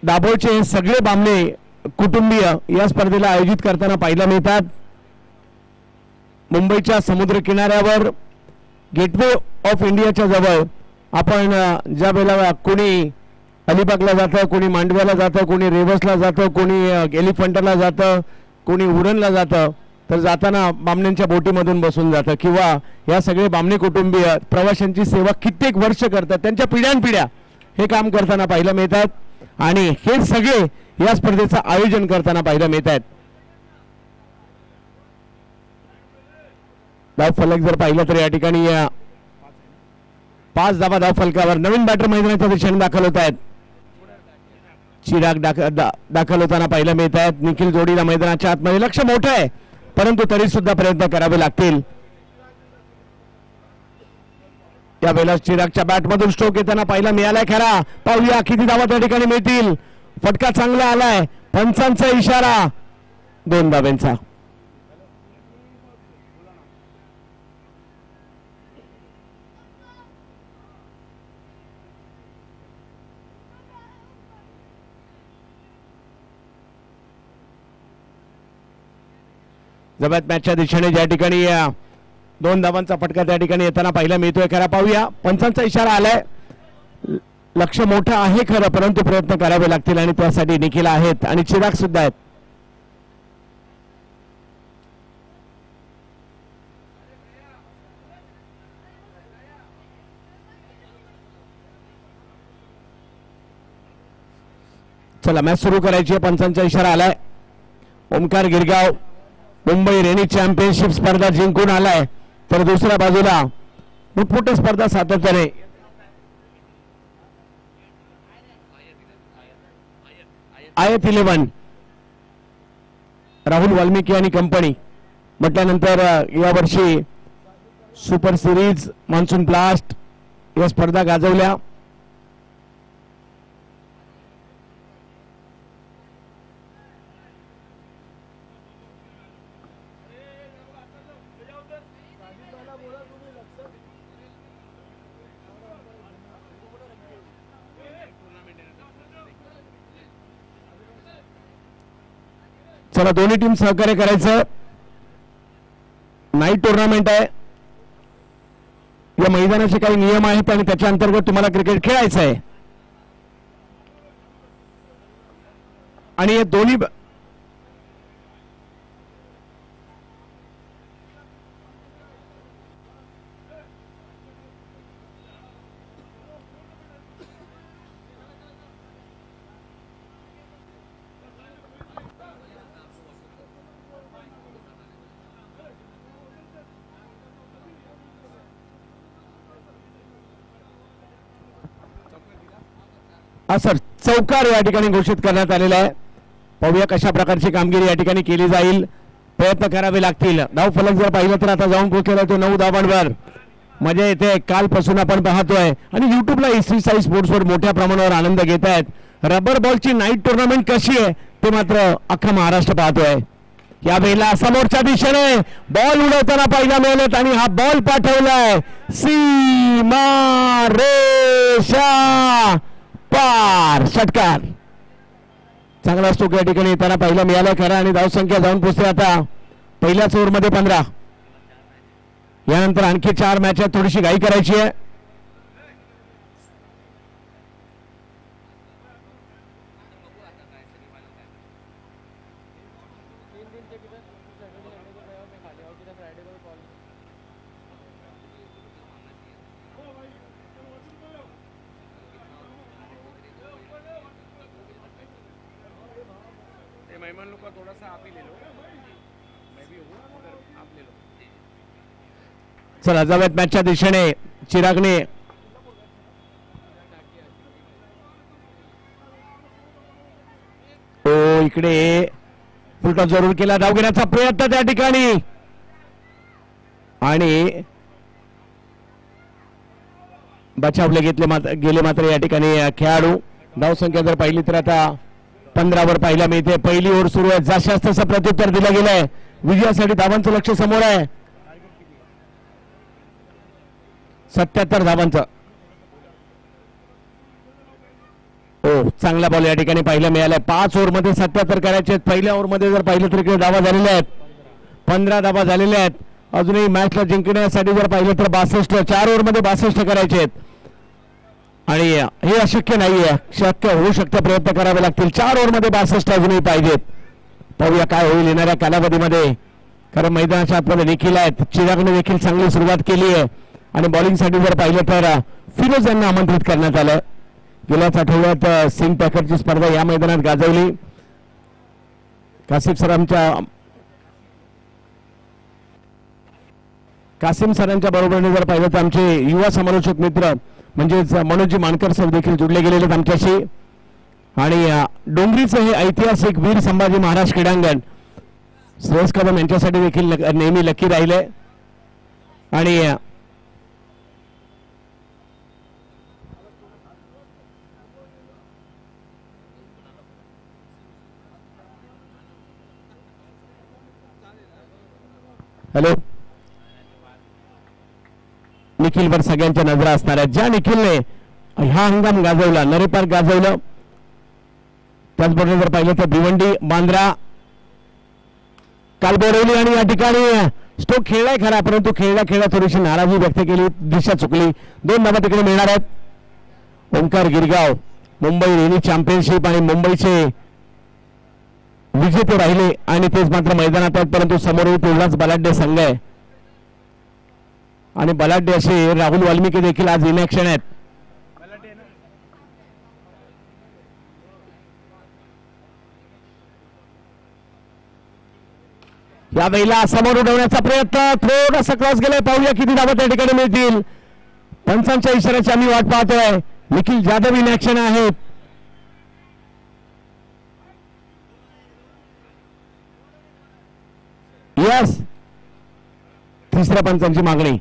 दाभोळचे हे सगळे बामणे कुटुंबीय या स्पर्धेला आयोजित करताना पाहायला मिळतात. मुंबईच्या समुद्र किनाऱ्यावर गेटवे ऑफ इंडियाच्या जवळ आपण ज्या वेळेला कोणी अलिबागला जातं, कोणी मांडव्याला जातं, कोणी रेवसला जातं, कोणी एलिफंटाला जातं, कोणी उरणला जातं, तर जाताना बामण्यांच्या बोटीमधून बसून जातं किंवा या सगळे बामणे कुटुंबीय प्रवाशांची सेवा कित्येक वर्ष करतात, त्यांच्या पिढ्यानपिढ्या हे काम करताना पाहायला मिळतात आणि हे सगळे या स्पर्धेचं आयोजन करताना पाहायला मिळत आहेत. धाव फलक जर पाहिलं तर या ठिकाणी 5 धावा धाव फलकावर नवीन बॅटर मैदानाच्या दिशेने दाखल होत आहेत. चिराग दाखल होताना पाहायला मिळत आहेत. निखिल जोडीला मैदानाच्या आतमध्ये लक्ष मोठं आहे, परंतु तरी सुद्धा प्रयत्न करावे लागतील. यावेळेला चिरागच्या बॅटमधून स्ट्रोक येताना पाहायला मिळालाय खरा. पाहूया किती धावा त्या ठिकाणी मिळतील. फटका चांगला आलाय, पंचांचा इशारा 2 धाब्यांचा. जबात मॅचच्या दिशेने ज्या ठिकाणी 2 धावांचा फटका त्या ठिकाणी येताना पाहायला मिळतोय खरा. पाहूया, पंचांचा इशारा आलाय. लक्ष मोठं आहे खरं, परंतु प्रयत्न करावे लागतील आणि त्यासाठी निखिल आहेत आणि चिराग सुद्धा आहेत. चला मॅच सुरू करायची आहे. पंचांचा इशारा आलाय. ओमकार गिरगाव मुंबई रेनी चॅम्पियनशिप स्पर्धा जिंकून आलाय, तर दुसऱ्या बाजूला मोठमोठ्या स्पर्धा सातत्याने आयत 11 राहुल वाल्मिकी आणि कंपनी म्हटल्यानंतर यावर्षी सुपर सिरीज, मान्सून ब्लास्ट या स्पर्धा गाजवल्या. चला दोन्ही टीम सहकार्य करायचं. नाईट टुर्नामेंट आहे. या मैदानाचे काही नियम आहेत आणि त्याच्या अंतर्गत तुम्हाला क्रिकेट खेळायचं आहे आणि हे दोन्ही सर चौकार या ठिकाणी घोषित करण्यात आलेला आहे. पाहूया कशा प्रकारची कामगिरी या ठिकाणी केली जाईल. प्रयत्न करावे लागतील. धाव फलक जर पाहिलं तर आता जाऊन पोहोचलेला तो 9 धावांवर. मजा येते. कालपासून आपण पाहतोय आणि युट्यूबला इस्त्री साई स्पोर्ट्सवर मोठ्या प्रमाणावर आनंद घेत आहेत. रबर बॉलची नाईट टुर्नामेंट कशी आहे ते मात्र अख्खा महाराष्ट्र पाहतोय. यावेळेला समोरच्या दिशेने बॉल उडवताना पाहायला मिळालेत आणि हा बॉल पाठवलाय सीमा रेषा पार. षटकार चांगला स्ट्रोक या ठिकाणी येताना पाहायला मिळाला खरा आणि धाव संख्या जाऊन पोहोचते आता पहिल्याच ओव्हरमध्ये 15. यानंतर आणखी 4 मॅच आहेत. थोडीशी घाई करायची आहे. मेहमान लोग का थोड़ा सा आप ही ले लो, मैं भी हूँ, आप ले लो. चला जाऊयात मॅचच्या दिशेने. चिरागने इकडे उलटा जरूर केला. धाव घेण्याचा प्रयत्न त्या ठिकाणी आणि बचावले गेले मात्र या ठिकाणी खेळाडू. धाव संख्या जर पाहिली तर आता 15 वर पाहायला मिळते. पहिली ओव्हर सुरू आहे. जास्तीत तसं प्रत्युत्तर दिलं गेलंय. विजयासाठी धावांचं लक्ष समोर आहे. 77 धावांचं. चांगला बॉल या ठिकाणी पाहायला मिळालाय. 5 ओव्हरमध्ये 77 करायचे आहेत. पहिल्या ओव्हरमध्ये जर पाहिलं तर इकडे धावा झालेल्या आहेत, 15 धावा झालेल्या आहेत. अजूनही मॅचला जिंकण्यासाठी जर पाहिलं तर 62, 4 ओव्हरमध्ये 62 करायचे आहेत आणि हे अशक्य नाहीये. शक्य होऊ शकतं, प्रयत्न करावे लागतील. 4 ओव्हरमध्ये 62 अजूनही पाहिजेत. पाहूया काय होईल येणाऱ्या कालावधीमध्ये, कारण मैदानाच्या आतमध्ये देखील आहेत. चिरागने देखील चांगली सुरुवात केली आहे आणि बॉलिंगसाठी जर पाहिलं तर फिरोज यांना आमंत्रित करण्यात आलं. गेल्याच आठवड्यात सिंग पॅकरची स्पर्धा या मैदानात गाजवली. कासिम सरांच्या बरोबरीने जर पाहिलं तर आमचे युवा समालोचक मित्र म्हणजेच मनोजी मानकर सर देखील जुडले गेलेले आहेत आमच्याशी. आणि डोंगरीचे हे ऐतिहासिक वीर संभाजी महाराज क्रीडांगण श्रेयस कदम यांच्यासाठी देखील नेहमी लकी राहिले. आणि हॅलो, निखिलवर सगळ्यांच्या नजरा असणार आहेत. ज्या निखिलने हा हंगाम गाजवला, नरे पार्क गाजवलं, त्याचबरोबर जर पाहिलं तर भिवंडी, बांद्रा, काल बोरवली आणि या ठिकाणी स्ट्रोक खेळलाय खरा, परंतु खेळल्या थोडीशी नाराजी व्यक्त केली, दिशा चुकली. 2 धावा तिकडे मिळणार आहेत. ओंकार गिरगाव मुंबई रेनी चॅम्पियनशिप आणि मुंबईचे विजेते राहिले आणि तेच मात्र मैदानात आहेत, परंतु समोर तेवढाच बलाढ्य संघ आहे आणि बलाढ्य असे राहुल वाल्मिकी देखील आज इनॅक्शन आहेत. या वेळेला समोर उडवण्याचा प्रयत्न, थोडासा क्रॉस गेलाय. पाहूया किती धावा त्या ठिकाणी मिळतील. पंचांच्या इशाऱ्याची आम्ही वाट पाहतोय. निखिल जाधव इनॅक्शन आहेत. यस, तिसऱ्या पंचांची मागणी.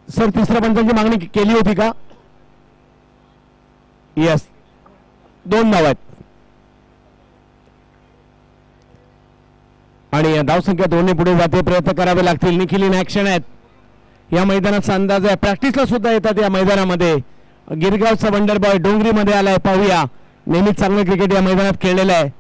सर, तिसऱ्या पंचांची मागणी केली होती का? यस, 2 धावा आहेत आणि धावसंख्या 2 पुढे जाते. प्रयत्न करावे लागतील. निखिल इन ऍक्शन आहेत. या मैदानाचा अंदाज आहे, प्रॅक्टिसला सुद्धा येतात या मैदानामध्ये. गिरगावचा वंडर बॉय डोंगरीमध्ये आलाय. पाहूया, नेहमीच चांगलं क्रिकेट या मैदानात खेळलेलं आहे.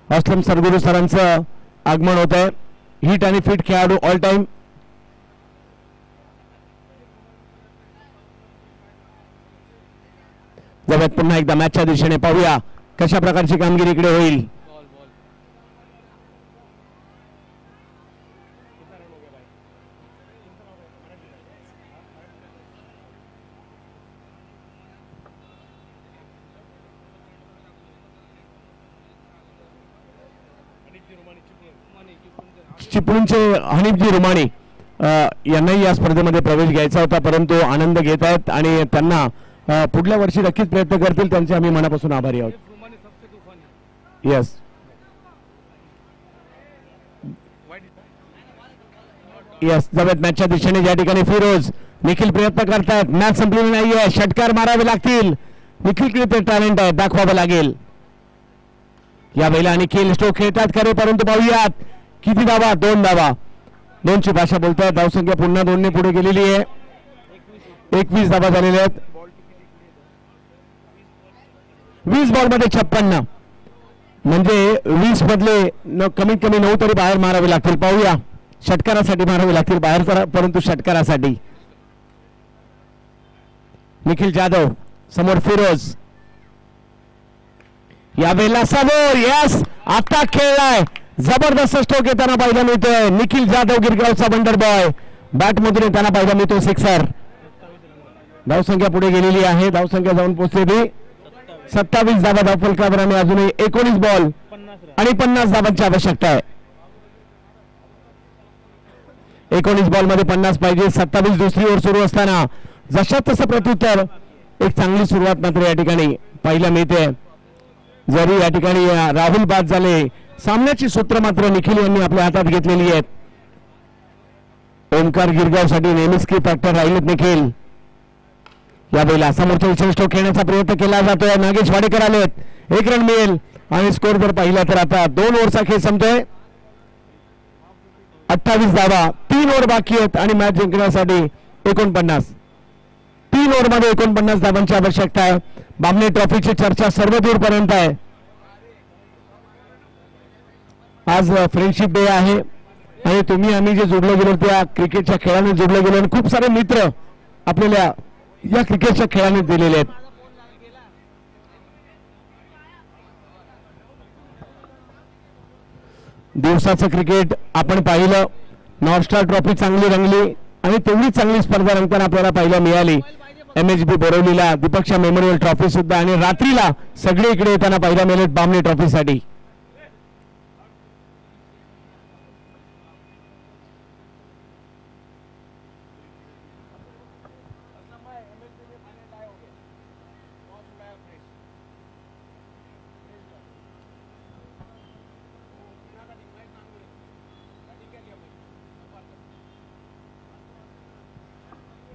असलम सरगुरू सरांचं आगमन होत आहे. हिट आणि फिट खेळाडू ऑल टाइम. जवळ पुन्हा एकदा मॅचच्या दिशेने पाहूया कशा प्रकारची कामगिरी इकडे होईल. चिपळूणचे हनीफजी रुमाणी यांनाही या स्पर्धेमध्ये प्रवेश घ्यायचा होता, परंतु आनंद घेत आहेत आणि त्यांना पुढल्या वर्षी नक्कीच प्रयत्न करतील. त्यांचे आम्ही मनापासून आभारी आहोत. यस, यस, जवळ मॅचच्या दिशेने ज्या ठिकाणी फिरोज, निखिल प्रयत्न करतात. मॅच संपलेली नाहीये, षटकार मारावे लागतील. निखिलकडे ते टॅलेंट आहे, दाखवावं लागेल. या वेळेला निखिल स्टोक खेळतात खरे, परंतु पाहूयात किती धावा, 2 धावा. 2ची भाषा बोलतात. धावसंख्या पुन्हा 2ने पुढे गेलेली आहे. 21 धावा झालेल्या आहेत. 20 बॉलमध्ये 56, म्हणजे 20 मधले कमीत कमी 9 तरी बाहेर मारावे लागतील. पाहूया, षटकारासाठी मारावे लागतील बाहेर, परंतु षटकारासाठी निखिल जाधव समोर फिरोज, यावेळेला समोर. यस, आता खेळलाय, जबरदस्त स्ट्रोक येताना पाहायला मिळतोय. निखिल जाधव गिरगावचा वंडर बॉय बॅट मधून येताना पाहायला मिळतो सिक्सर. धावसंख्या पुढे गेलेली आहे. धावसंख्या जाऊन पोहोचलेली 27 धावा धावफलकावर आणि अजूनही 19 बॉल आणि 50 धावांची आवश्यकता आहे. 19 बॉल मध्ये 50 पाहिजे. 27 दुसरी ओव्हर सुरू असताना जशा तसं प्रत्युत्तर, एक चांगली सुरुवात मात्र या ठिकाणी पाहायला मिळते. जरी या ठिकाणी राहुल बाद झाले, सामन्याची सूत्र मात्र निखिल यांनी आपल्या हातात घेतलेली आहेत. ओमकार गिरगावसाठी नेहमीच की फॅक्टर राहिलेत निखिल. यावेळेला समोरच्या विशेष स्ट्रोक खेळण्याचा प्रयत्न केला जातोय. नागेश वाडेकर आलेत, 1 रन मिळेल आणि स्कोर जर पाहिला तर आता 2 ओव्हरचा खेळ संपतोय. 28 धावा, 3 ओव्हर बाकी आहेत आणि मॅच जिंकण्यासाठी 49, 3 ओव्हरमध्ये 49 धावांची आवश्यकता आहे. बामणे ट्रॉफीची चर्चा सर्व दूरपर्यंत आहे. आज फ्रेंडशिप डे आहे आणि तुम्ही आम्ही जे जोडले गेलो त्या क्रिकेटच्या खेळाने जोडले गेलो आणि खूप सारे मित्र आपल्याला या क्रिकेटच्या खेळाने दिलेले आहेत. दिवसाचं क्रिकेट आपण पाहिलं. नॉर्थ स्टार ट्रॉफी चांगली रंगली आणि तेवढीच चांगली स्पर्धा रंगताना आपल्याला पाहायला मिळाली. MHB बोरवलीला दीपक्षा मेमोरियल ट्रॉफी सुद्धा, आणि रात्रीला सगळे इकडे येताना पाहायला मिळेल बामणे ट्रॉफीसाठी.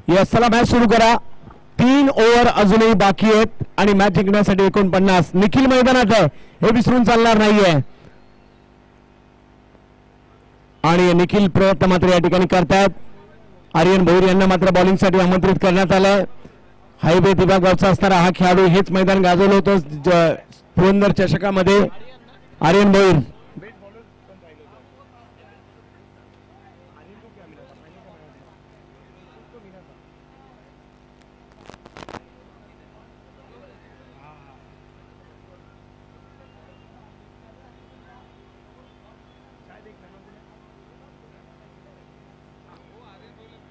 यस, चला मॅच सुरू करा. 3 ओव्हर अजूनही बाकी आहेत आणि मॅच जिंकण्यासाठी 49. निखिल मैदानात आहे, हे विसरून चालणार नाहीये. आणि निखिल प्रयत्न मात्र या ठिकाणी करतात. आर्यन भोईर यांना मात्र बॉलिंगसाठी आमंत्रित करण्यात आलंय. हायवे विभागाचा असणारा हा खेळाडू हेच मैदान गाजवलं होतं पुरंदर चषकामध्ये. आर्यन भोईर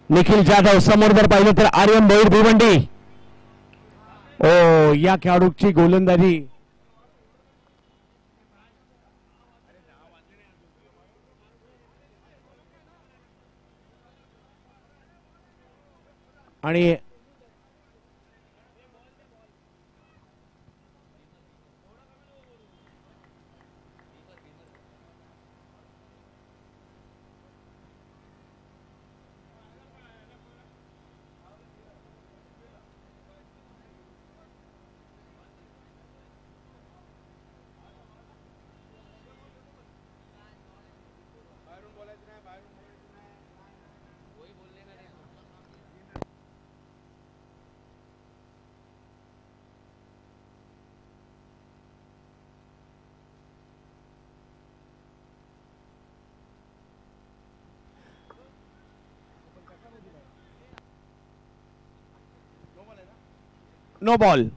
निखिल जाधव समोर जर पाहिलं तर आर्यन भोईर भिवंडी. ओ, या खेळाडूची गोलंदाजी आणि नो बॉल.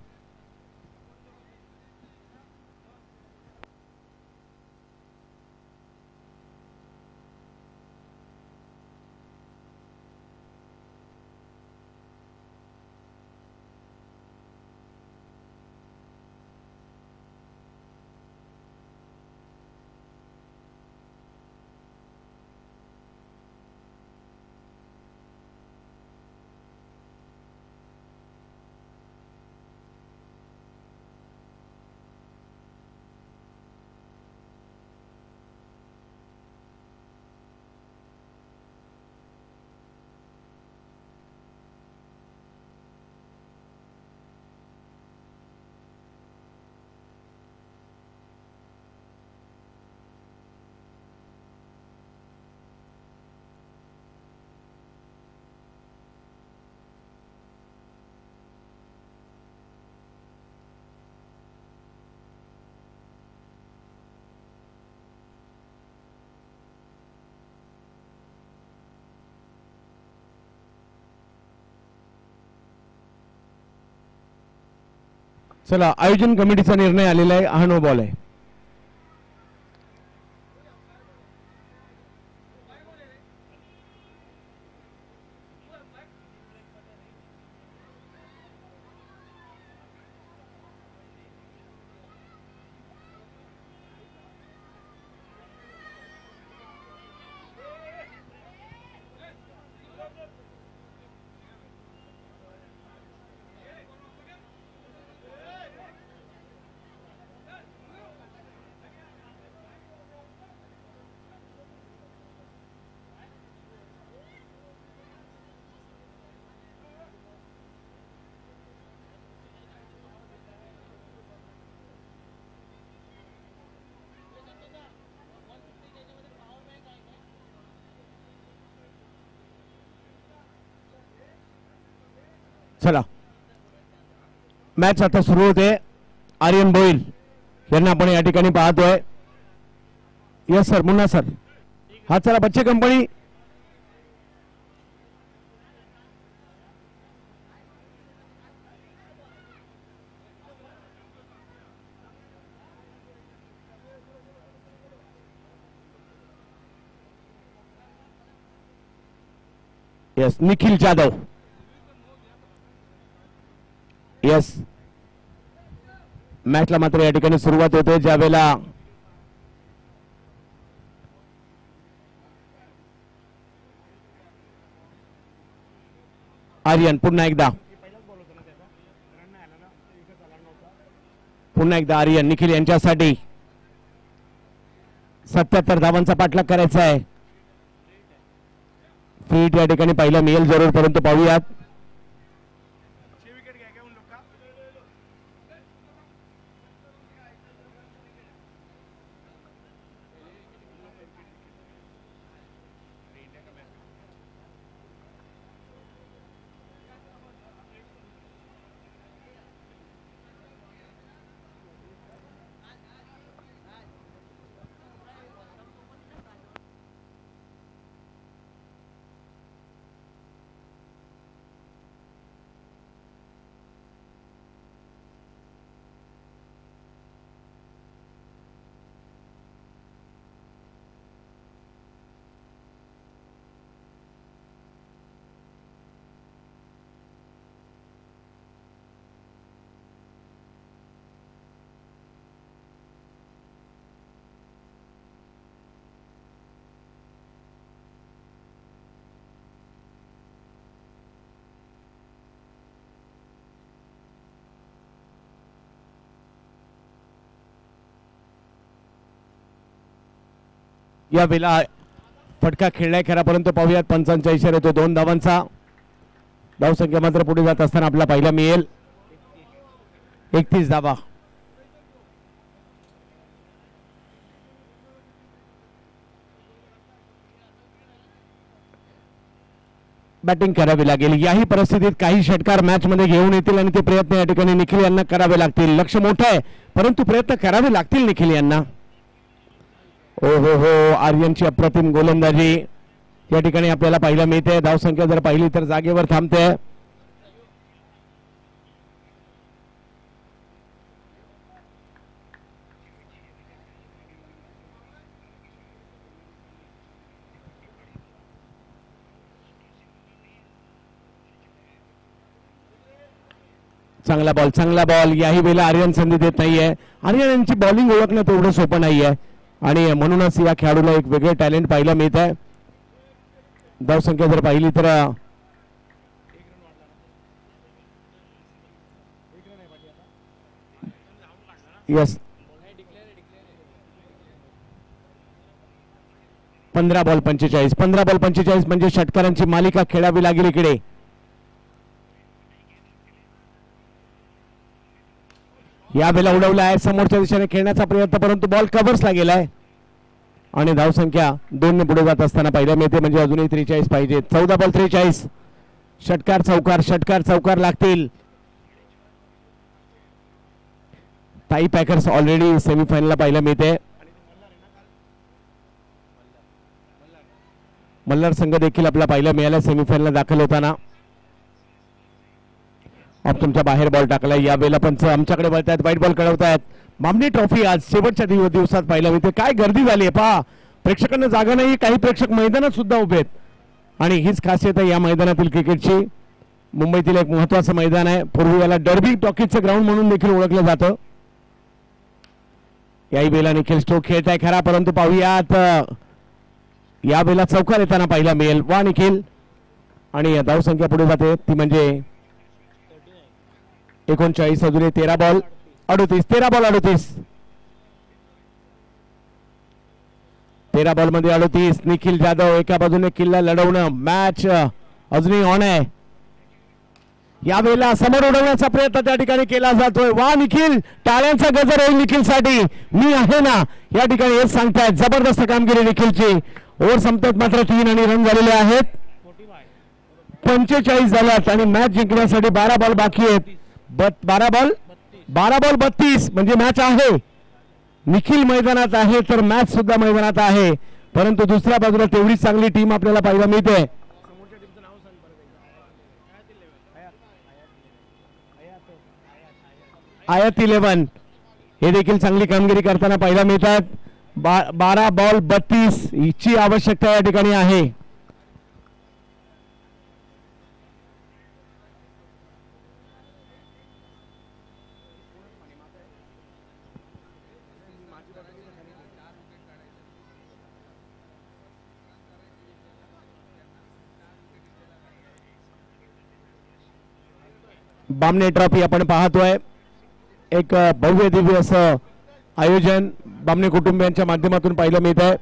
चला आयोजन कमिटीचा निर्णय आलेला आहे, हा नो बॉल आहे. चला मॅच आता सुरू होते. आर्यन बोईल यांना आपण या ठिकाणी पाहतोय. Yes sir, Munna sir. हा चला बच्चे company. Yes Nikhil Jadhav. Yes मॅचला मात्र या ठिकाणी सुरुवात होते ज्यावेळेला आर्यन पुन्हा एकदा आर्यन निखिल यांच्यासाठी 77 धावांचा पाठलाग करायचा आहे. फीट या ठिकाणी पहिला मिळेल जरूर, परंतु पाहूयात. या वेळेला फटका खेळलाय खरा, परंतु पाहूयात पंचांच्या इशारा तो 2 धावांचा. धावसंख्या मात्र पुढे जात असताना आपला पहिला मिळेल 31 धावा. बॅटिंग करावी लागेल. याही परिस्थितीत काही षटकार मॅच मध्ये घेऊन येतील आणि ते प्रयत्न या ठिकाणी निखिल यांना करावे लागतील. लक्ष मोठं आहे, परंतु प्रयत्न करावे लागतील निखिल यांना. ओ हो हो, आर्यनची अप्रतिम गोलंदाजी या ठिकाणी आपल्याला पाहायला मिळते. धावसंख्या जर पाहिली तर जागेवर थांबते. चांगला बॉल, चांगला बॉल. याही वेळेला आर्यन संधी देत नाहीये. आर्यन यांची बॉलिंग ओळखणं तेवढं सोपं नाहीये आणि म्हणूनच या खेळाडूला एक वेगळे टॅलेंट पाहायला मिळत आहे. धावसंख्या जर पाहिली तर यस 15 बॉल 45. 15 बॉल 45 म्हणजे षटकारांची मालिका खेळावी लागेल इकडे. या वेळेला उडवला आहे समोरच्या दिशेने खेळण्याचा प्रयत्न, परंतु बॉल कव्हर्सला गेलाय आणि धावसंख्या 2 ने पुढे जात असताना पाहायला मिळते. म्हणजे अजूनही 43 पाहिजे. 14 बॉल 43. षटकार चौकार, षटकार चौकार लागतील. ताई पॅकर्स ऑलरेडी सेमीफायनलला पाहायला मिळते. मल्हार संघ देखील आपला पाहायला मिळाला सेमीफायनलला दाखल होताना. तुमच्या बाहेर बॉल टाकलाय. यावेळेला पंच आमच्याकडे वळतायत, व्हाईट बॉल कळवतायत. बामणी ट्रॉफी आज शेवटच्या दिवसात पाहायला मिळते. काय गर्दी झाली आहे पहा, प्रेक्षकांना जागा नाही, काही प्रेक्षक मैदानात सुद्धा उभे आहेत. आणि हीच खासियत आहे या मैदानातील क्रिकेटची. मुंबईतील एक महत्वाचं मैदान आहे. पूर्वी याला डर्बी टॉकीजचं ग्राउंड म्हणून देखील ओळखलं जातं. याही वेळेला निखिल स्टोक खेळत आहे खरा, परंतु पाहूयात या वेळेला चौकार येताना पाहायला मिळेल. वा निखिल. आणि धावसंख्या पुढे जाते ती म्हणजे 39. अजूनही 13 बॉल 38. 13 बॉल 38. 13 बॉल मध्ये 38. निखिल जाधव एका बाजूने किल्ला लढवणं. मॅच अजूनही ऑन आहे. यावेळेला समोर उडवण्याचा प्रयत्न त्या ठिकाणी केला जातोय. वा निखिल. टाळ्यांचा गजर होईल निखिल साठी. मी आहे ना या ठिकाणी हेच सांगतायत. जबरदस्त कामगिरी निखिलची. ओव्हर संपतात मात्र 3 आणि रन झालेले आहेत 45 झाल्यात. आणि मॅच जिंकण्यासाठी 12 बॉल बाकी आहेत. 12 बॉल 32 म्हणजे मॅच आहे. निखिल मैदानात आहे तर मॅच सुद्धा मैदानात आहे. परंतु दुसऱ्या बाजूला तेवढीच चांगली टीम आपल्याला पाहायला मिळते. आयत 11 हे देखील चांगली कामगिरी करताना पाहायला मिळतात. 12 बॉल 32 हिची आवश्यकता या ठिकाणी आहे. बामणे ट्रॉफी आपण पाहतोय. एक भव्य दिव्य असं आयोजन बामणे कुटुंबियांच्या माध्यमातून पाहायला मिळत आहे.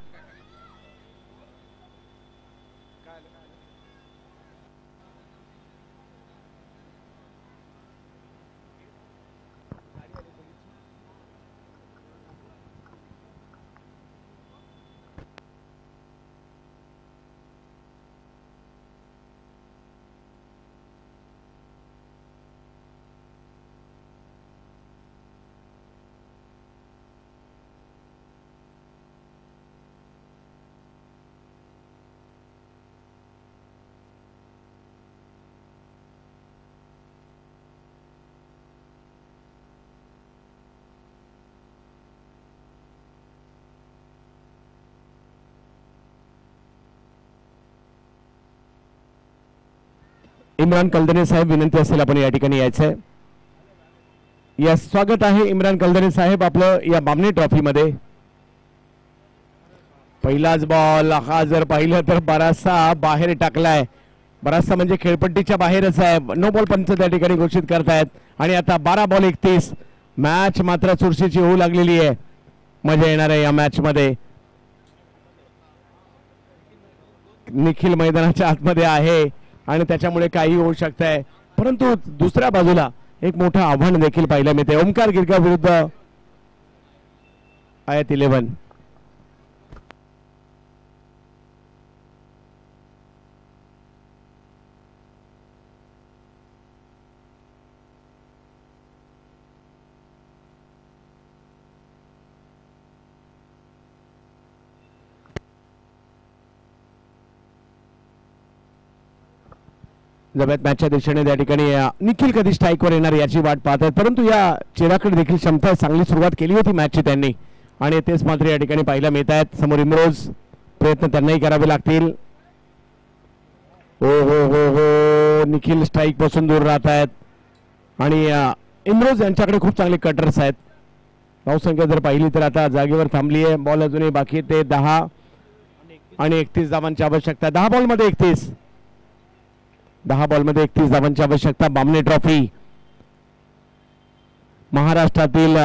इम्रान कलदरे साहेब विनंती असेल आपण या ठिकाणी यायचंय. या स्वागत आहे इम्रान कलदरे साहेब आपलं या बामणी ट्रॉफी मध्ये. पहिलाच बॉल हा जर पाहिलं तर बराचसा बाहेर टाकलाय. बराचसा म्हणजे खेळपट्टीच्या बाहेरच आहे. नो बॉल पंच त्या ठिकाणी घोषित करतायत. आणि आता 12 बॉल 31. मॅच मात्र चुरशीची होऊ लागलेली आहे. मजा येणार आहे या मॅच मध्ये. निखिल मैदानाच्या आतमध्ये आहे आणि त्याच्यामुळे काही होऊ शकतंय. परंतु दुसऱ्या बाजूला एक मोठं आव्हान देखील पाहायला मिळते. ओमकार गिरगाव विरुद्ध आयत 11. जब्यात मॅचच्या दिशेने त्या ठिकाणी निखिल कधी स्ट्राईकवर येणार याची वाट पाहत आहेत. परंतु या चेहऱ्याकडे देखील क्षमता चांगली सुरुवात केली होती मॅचची त्यांनी. आणि तेच मात्र या ठिकाणी पाहायला मिळत आहेत. समोर इम्रोज. प्रयत्न त्यांनाही करावे लागतील. हो हो हो हो निखिल स्ट्राईक पासून दूर राहत आहेत. आणि इम्रोज यांच्याकडे खूप चांगले कटर्स आहेत. धावसंख्या जर पाहिली तर आता जागेवर थांबली आहे. बॉल अजूनही बाकी ते 10 आणि 31 धावांची आवश्यकता. 10 बॉलमध्ये 31. 10 बॉलमध्ये 31 धावांची आवश्यकता. बामणे ट्रॉफी महाराष्ट्रातील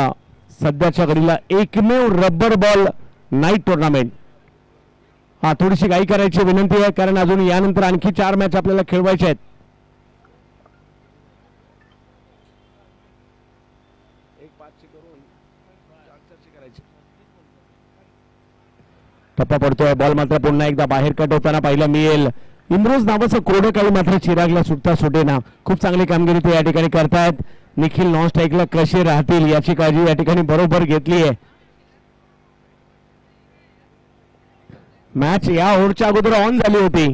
सध्याच्या घडीला एकमेव रबर बॉल नाईट टुर्नामेंट. हा थोडीशी घाई करायची विनंती आहे कारण अजून यानंतर आणखी 4 मॅच आपल्याला खेळवायच्या आहेत. टप्पा पडतोय. बॉल मात्र पुन्हा एकदा बाहेर कट होताना पाहायला मिळेल. इम्रोज नावाचं कोरडं काही मात्र चिरागला सुटता सुटेना. खूप चांगली कामगिरी ते या ठिकाणी करतायत. निखिल नॉन स्ट्राईकला कसे राहतील याची काळजी या ठिकाणी बरोबर घेतली आहे. मॅच या ओव्हरच्या अगोदर ऑन झाली होती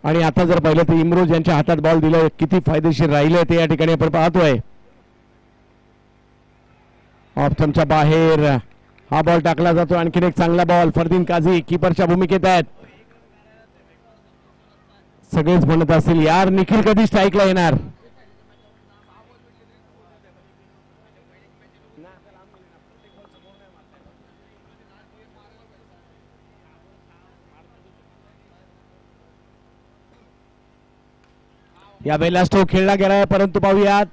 आणि आता जर पाहिलं तर इम्रोज यांच्या हातात बॉल दिलं किती फायदेशीर राहिले ते या ठिकाणी आपण पाहतोय. ऑप्शनच्या बाहेर हा बॉल टाकला जातो. आणखीन एक चांगला बॉल. फरदीन काझी कीपरच्या भूमिकेत आहेत. सगळेच म्हणत असतील यार निखिल कधी स्ट्राईकला येणार. या वेळेला स्ट्रोक खेळला गेलाय परंतु पाहूयात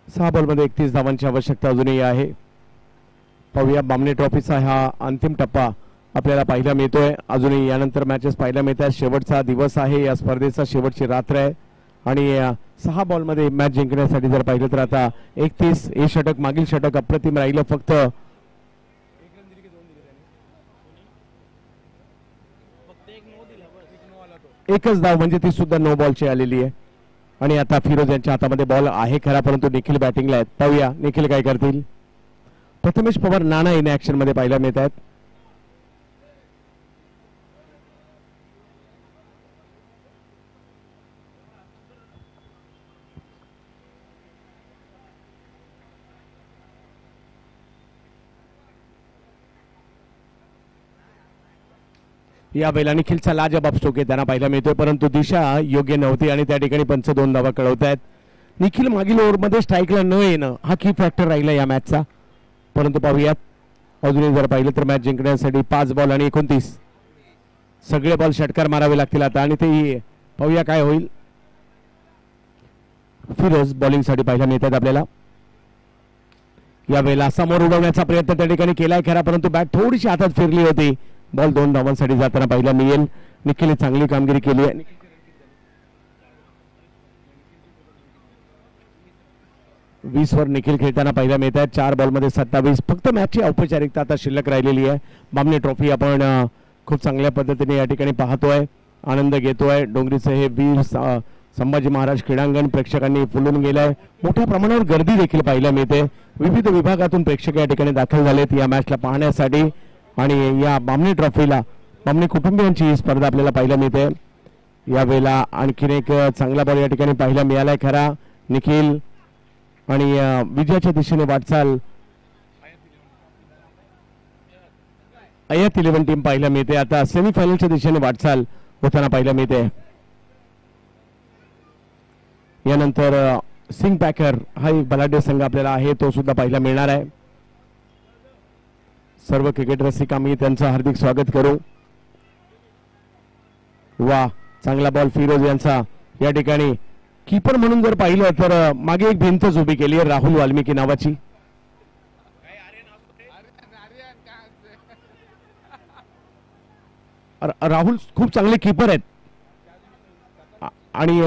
सहा बॉलमध्ये 31 धावांची आवश्यकता अजूनही आहे. पाहूया बामणी ट्रॉफीचा हा अंतिम टप्पा आपल्याला पाहायला मिळतोय. अजूनही यानंतर मॅचेस पाहायला मिळतात. शेवटचा दिवस आहे या स्पर्धेचा, शेवटची रात्र आहे आणि 6 बॉलमध्ये मॅच जिंकण्यासाठी जर पाहिलं तर आता 31 हे षटक मागील षटक अप्रतिम राहिलं. फक्त एकच धाव म्हणजे ती सुद्धा नो बॉलची आलेली आहे. आणि आता फिरोज यांच्या हातामध्ये बॉल आहे खरा परंतु निखिल बॅटिंगला आहेत. पाहूया निखिल काय करतील. प्रथमेश पवार नाना इन ऍक्शन मध्ये पाहायला मिळत आहेत. या वेळेला निखिलचा लाजबाब स्ट्रोक आहे त्यांना पाहायला मिळतोय परंतु दिशा योग्य नव्हती आणि त्या ठिकाणी पंच 2 धावा कळवत आहेत. निखिल मागील ओव्हरमध्ये स्ट्राईकला न येणं हा की फॅक्टर राहिला या मॅचचा. परंतु पाहूयात अजूनही जर पाहिलं तर मॅच जिंकण्यासाठी 5 बॉल आणि 29 सगळे बॉल षटकार मारावे लागतील आता आणि ते पाहूया काय होईल. फिरोज बॉलिंग साठी पाहायला मिळतात आपल्याला. या वेळेला समोर उडवण्याचा प्रयत्न त्या ठिकाणी केलाय खरा परंतु बॅट थोडीशी हातात फिरली होती. बॉल 2 धावांसाठी जाताना पाहायला मिळेल. निखिलने चांगली कामगिरी केली आहे. 20 वर निखिल खेळताना पाहायला मिळत आहे. 4 बॉलमध्ये 27. फक्त मॅचची औपचारिकता आता शिल्लक राहिलेली आहे. बामणी ट्रॉफी आपण खूप चांगल्या पद्धतीने या ठिकाणी पाहतोय, आनंद घेतोय. डोंगरीचं हे वीर संभाजी महाराज क्रीडांगण प्रेक्षकांनी फुलून गेलंय. मोठ्या प्रमाणावर गर्दी देखील पाहायला मिळते. विविध विभागातून प्रेक्षक या ठिकाणी दाखल झालेत या मॅचला पाहण्यासाठी आणि या बामणी ट्रॉफीला बामणी कुटुंबियांची ही स्पर्धा आपल्याला पाहायला मिळते. या वेळेला आणखीन एक चांगला बॉल या ठिकाणी पाहायला मिळालाय खरा. निखिल आणि विजयाच्या दिशेने वाटचाल अय्यत 11 टीम पाहायला मिळते. आता सेमीफायनलच्या दिशेने वाटचाल होताना पाहायला मिळते. यानंतर सिंग पॅकर हा एक बलाढ्य संघ आपल्याला आहे तो सुद्धा पाहायला मिळणार आहे. सर्व क्रिकेट रसिक आम्ही त्यांचं हार्दिक स्वागत करू. वा चांगला बॉल फिरोज यांचा या ठिकाणी. कीपर म्हणून जर पाहिलं तर मागे एक भिंतच उभी केली आहे राहुल वाल्मिकी नावाची. राहुल खूप चांगले कीपर आहेत आणि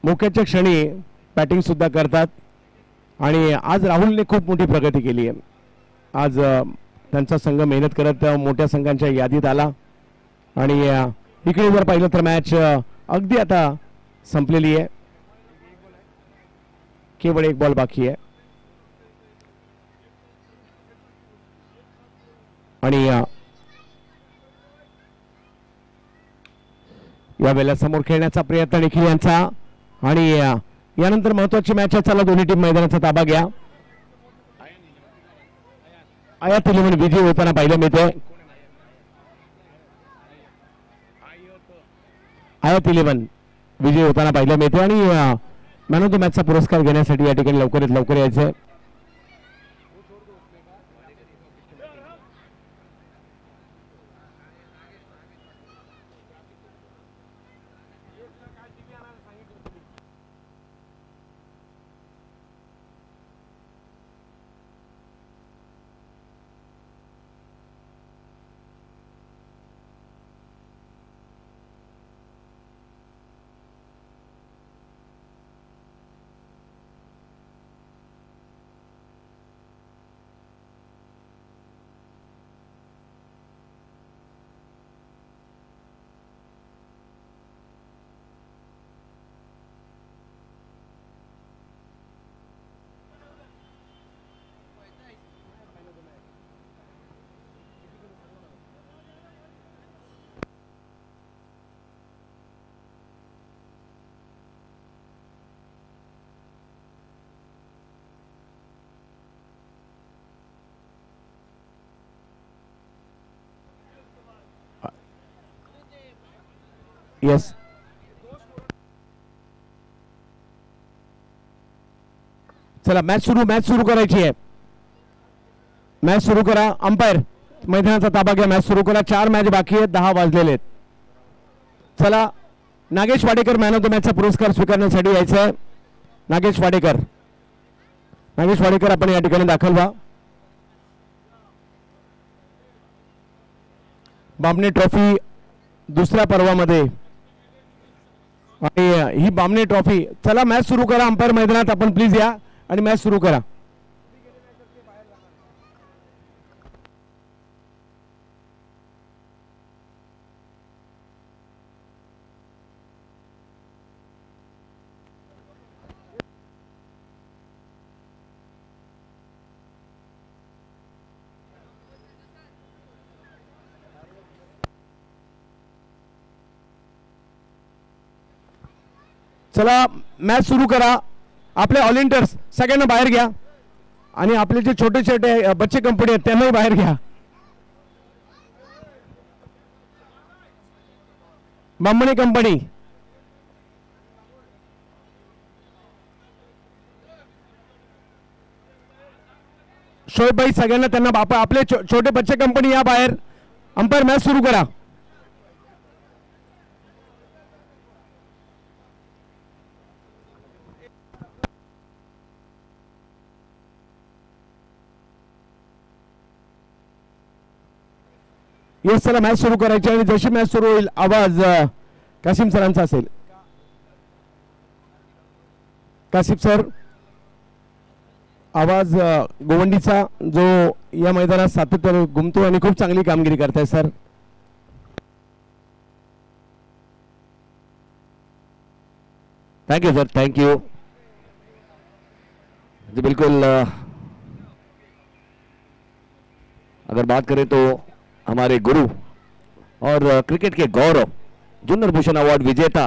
मोक्याच्या क्षणी बॅटिंग सुद्धा करतात आणि आज राहुलने खूप मोठी प्रगती केली आहे. आज त्यांचा संघ मेहनत करत मोठ्या संघांच्या यादीत आला आणि इकडे जर पाहिलं तर मॅच अगदी आता संपलेली आहे. केवळ 1 बॉल बाकी आहे आणि यावेळेला समोर खेळण्याचा प्रयत्न निखिल यांचा आणि यानंतर महत्वाची मॅच आहे. चला दोन्ही टीम मैदानाचा ताबा घ्या. आयात 11 विजय होताना पाहिलं मिळतोय. आयात 11 विजय होताना पाहिलं मिळते आणि मॅन ऑफ द मॅचचा पुरस्कार घेण्यासाठी या ठिकाणी लवकरात लवकर यायचं. येस, चला मॅच सुरू करायची आहे. मॅच सुरू करा. अंपायर मैदानाचा ताबा घ्या. मॅच सुरू करा. 4 मॅच बाकी आहेत. 10 वाजलेले आहेत. चला Nagesh Wadekar man of the मॅचचा पुरस्कार स्वीकारण्यासाठी यायचं आहे. नागेश वाडेकर आपण या ठिकाणी दाखल व्हा. बामणे ट्रॉफी दुसऱ्या पर्वामध्ये आणि ही बामणे ट्रॉफी. चला मॅच सुरू करा. अंपायर मैदानात आपण प्लीज या आणि मॅच सुरू करा. चला मॅच सुरू करा. आपले ऑलिंटर्स सगळ्यांना बाहेर घ्या आणि आपले जे छोटे छोटे बच्चे कंपनी आहेत त्यांनाही बाहेर घ्या. बामणे कंपनी, शोएबभाई सगळ्यांना त्यांना आपले छोटे बच्चे कंपनी या बाहेर. अंपायर मॅच सुरू करा. येस, चला मॅच सुरू करायची आणि जशी मॅच सुरू होईल आवाज कासिम सरांचा असेल. कासिम सर, आवाज गोवंडीचा जो या मैदानात सातत्याने घुमतो आणि खूप चांगली कामगिरी करताय sir. Thank you sir, thank you ji. बिल्कुल अगर बात करें तो हमारे गुरु और क्रिकेट के गौरव जुन्नर भूषण अवार्ड विजेता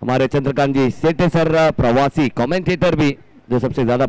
हमारे चंद्रकांत जी सेठे सर, प्रवासी कमेंटेटर भी जो सबसे ज्यादा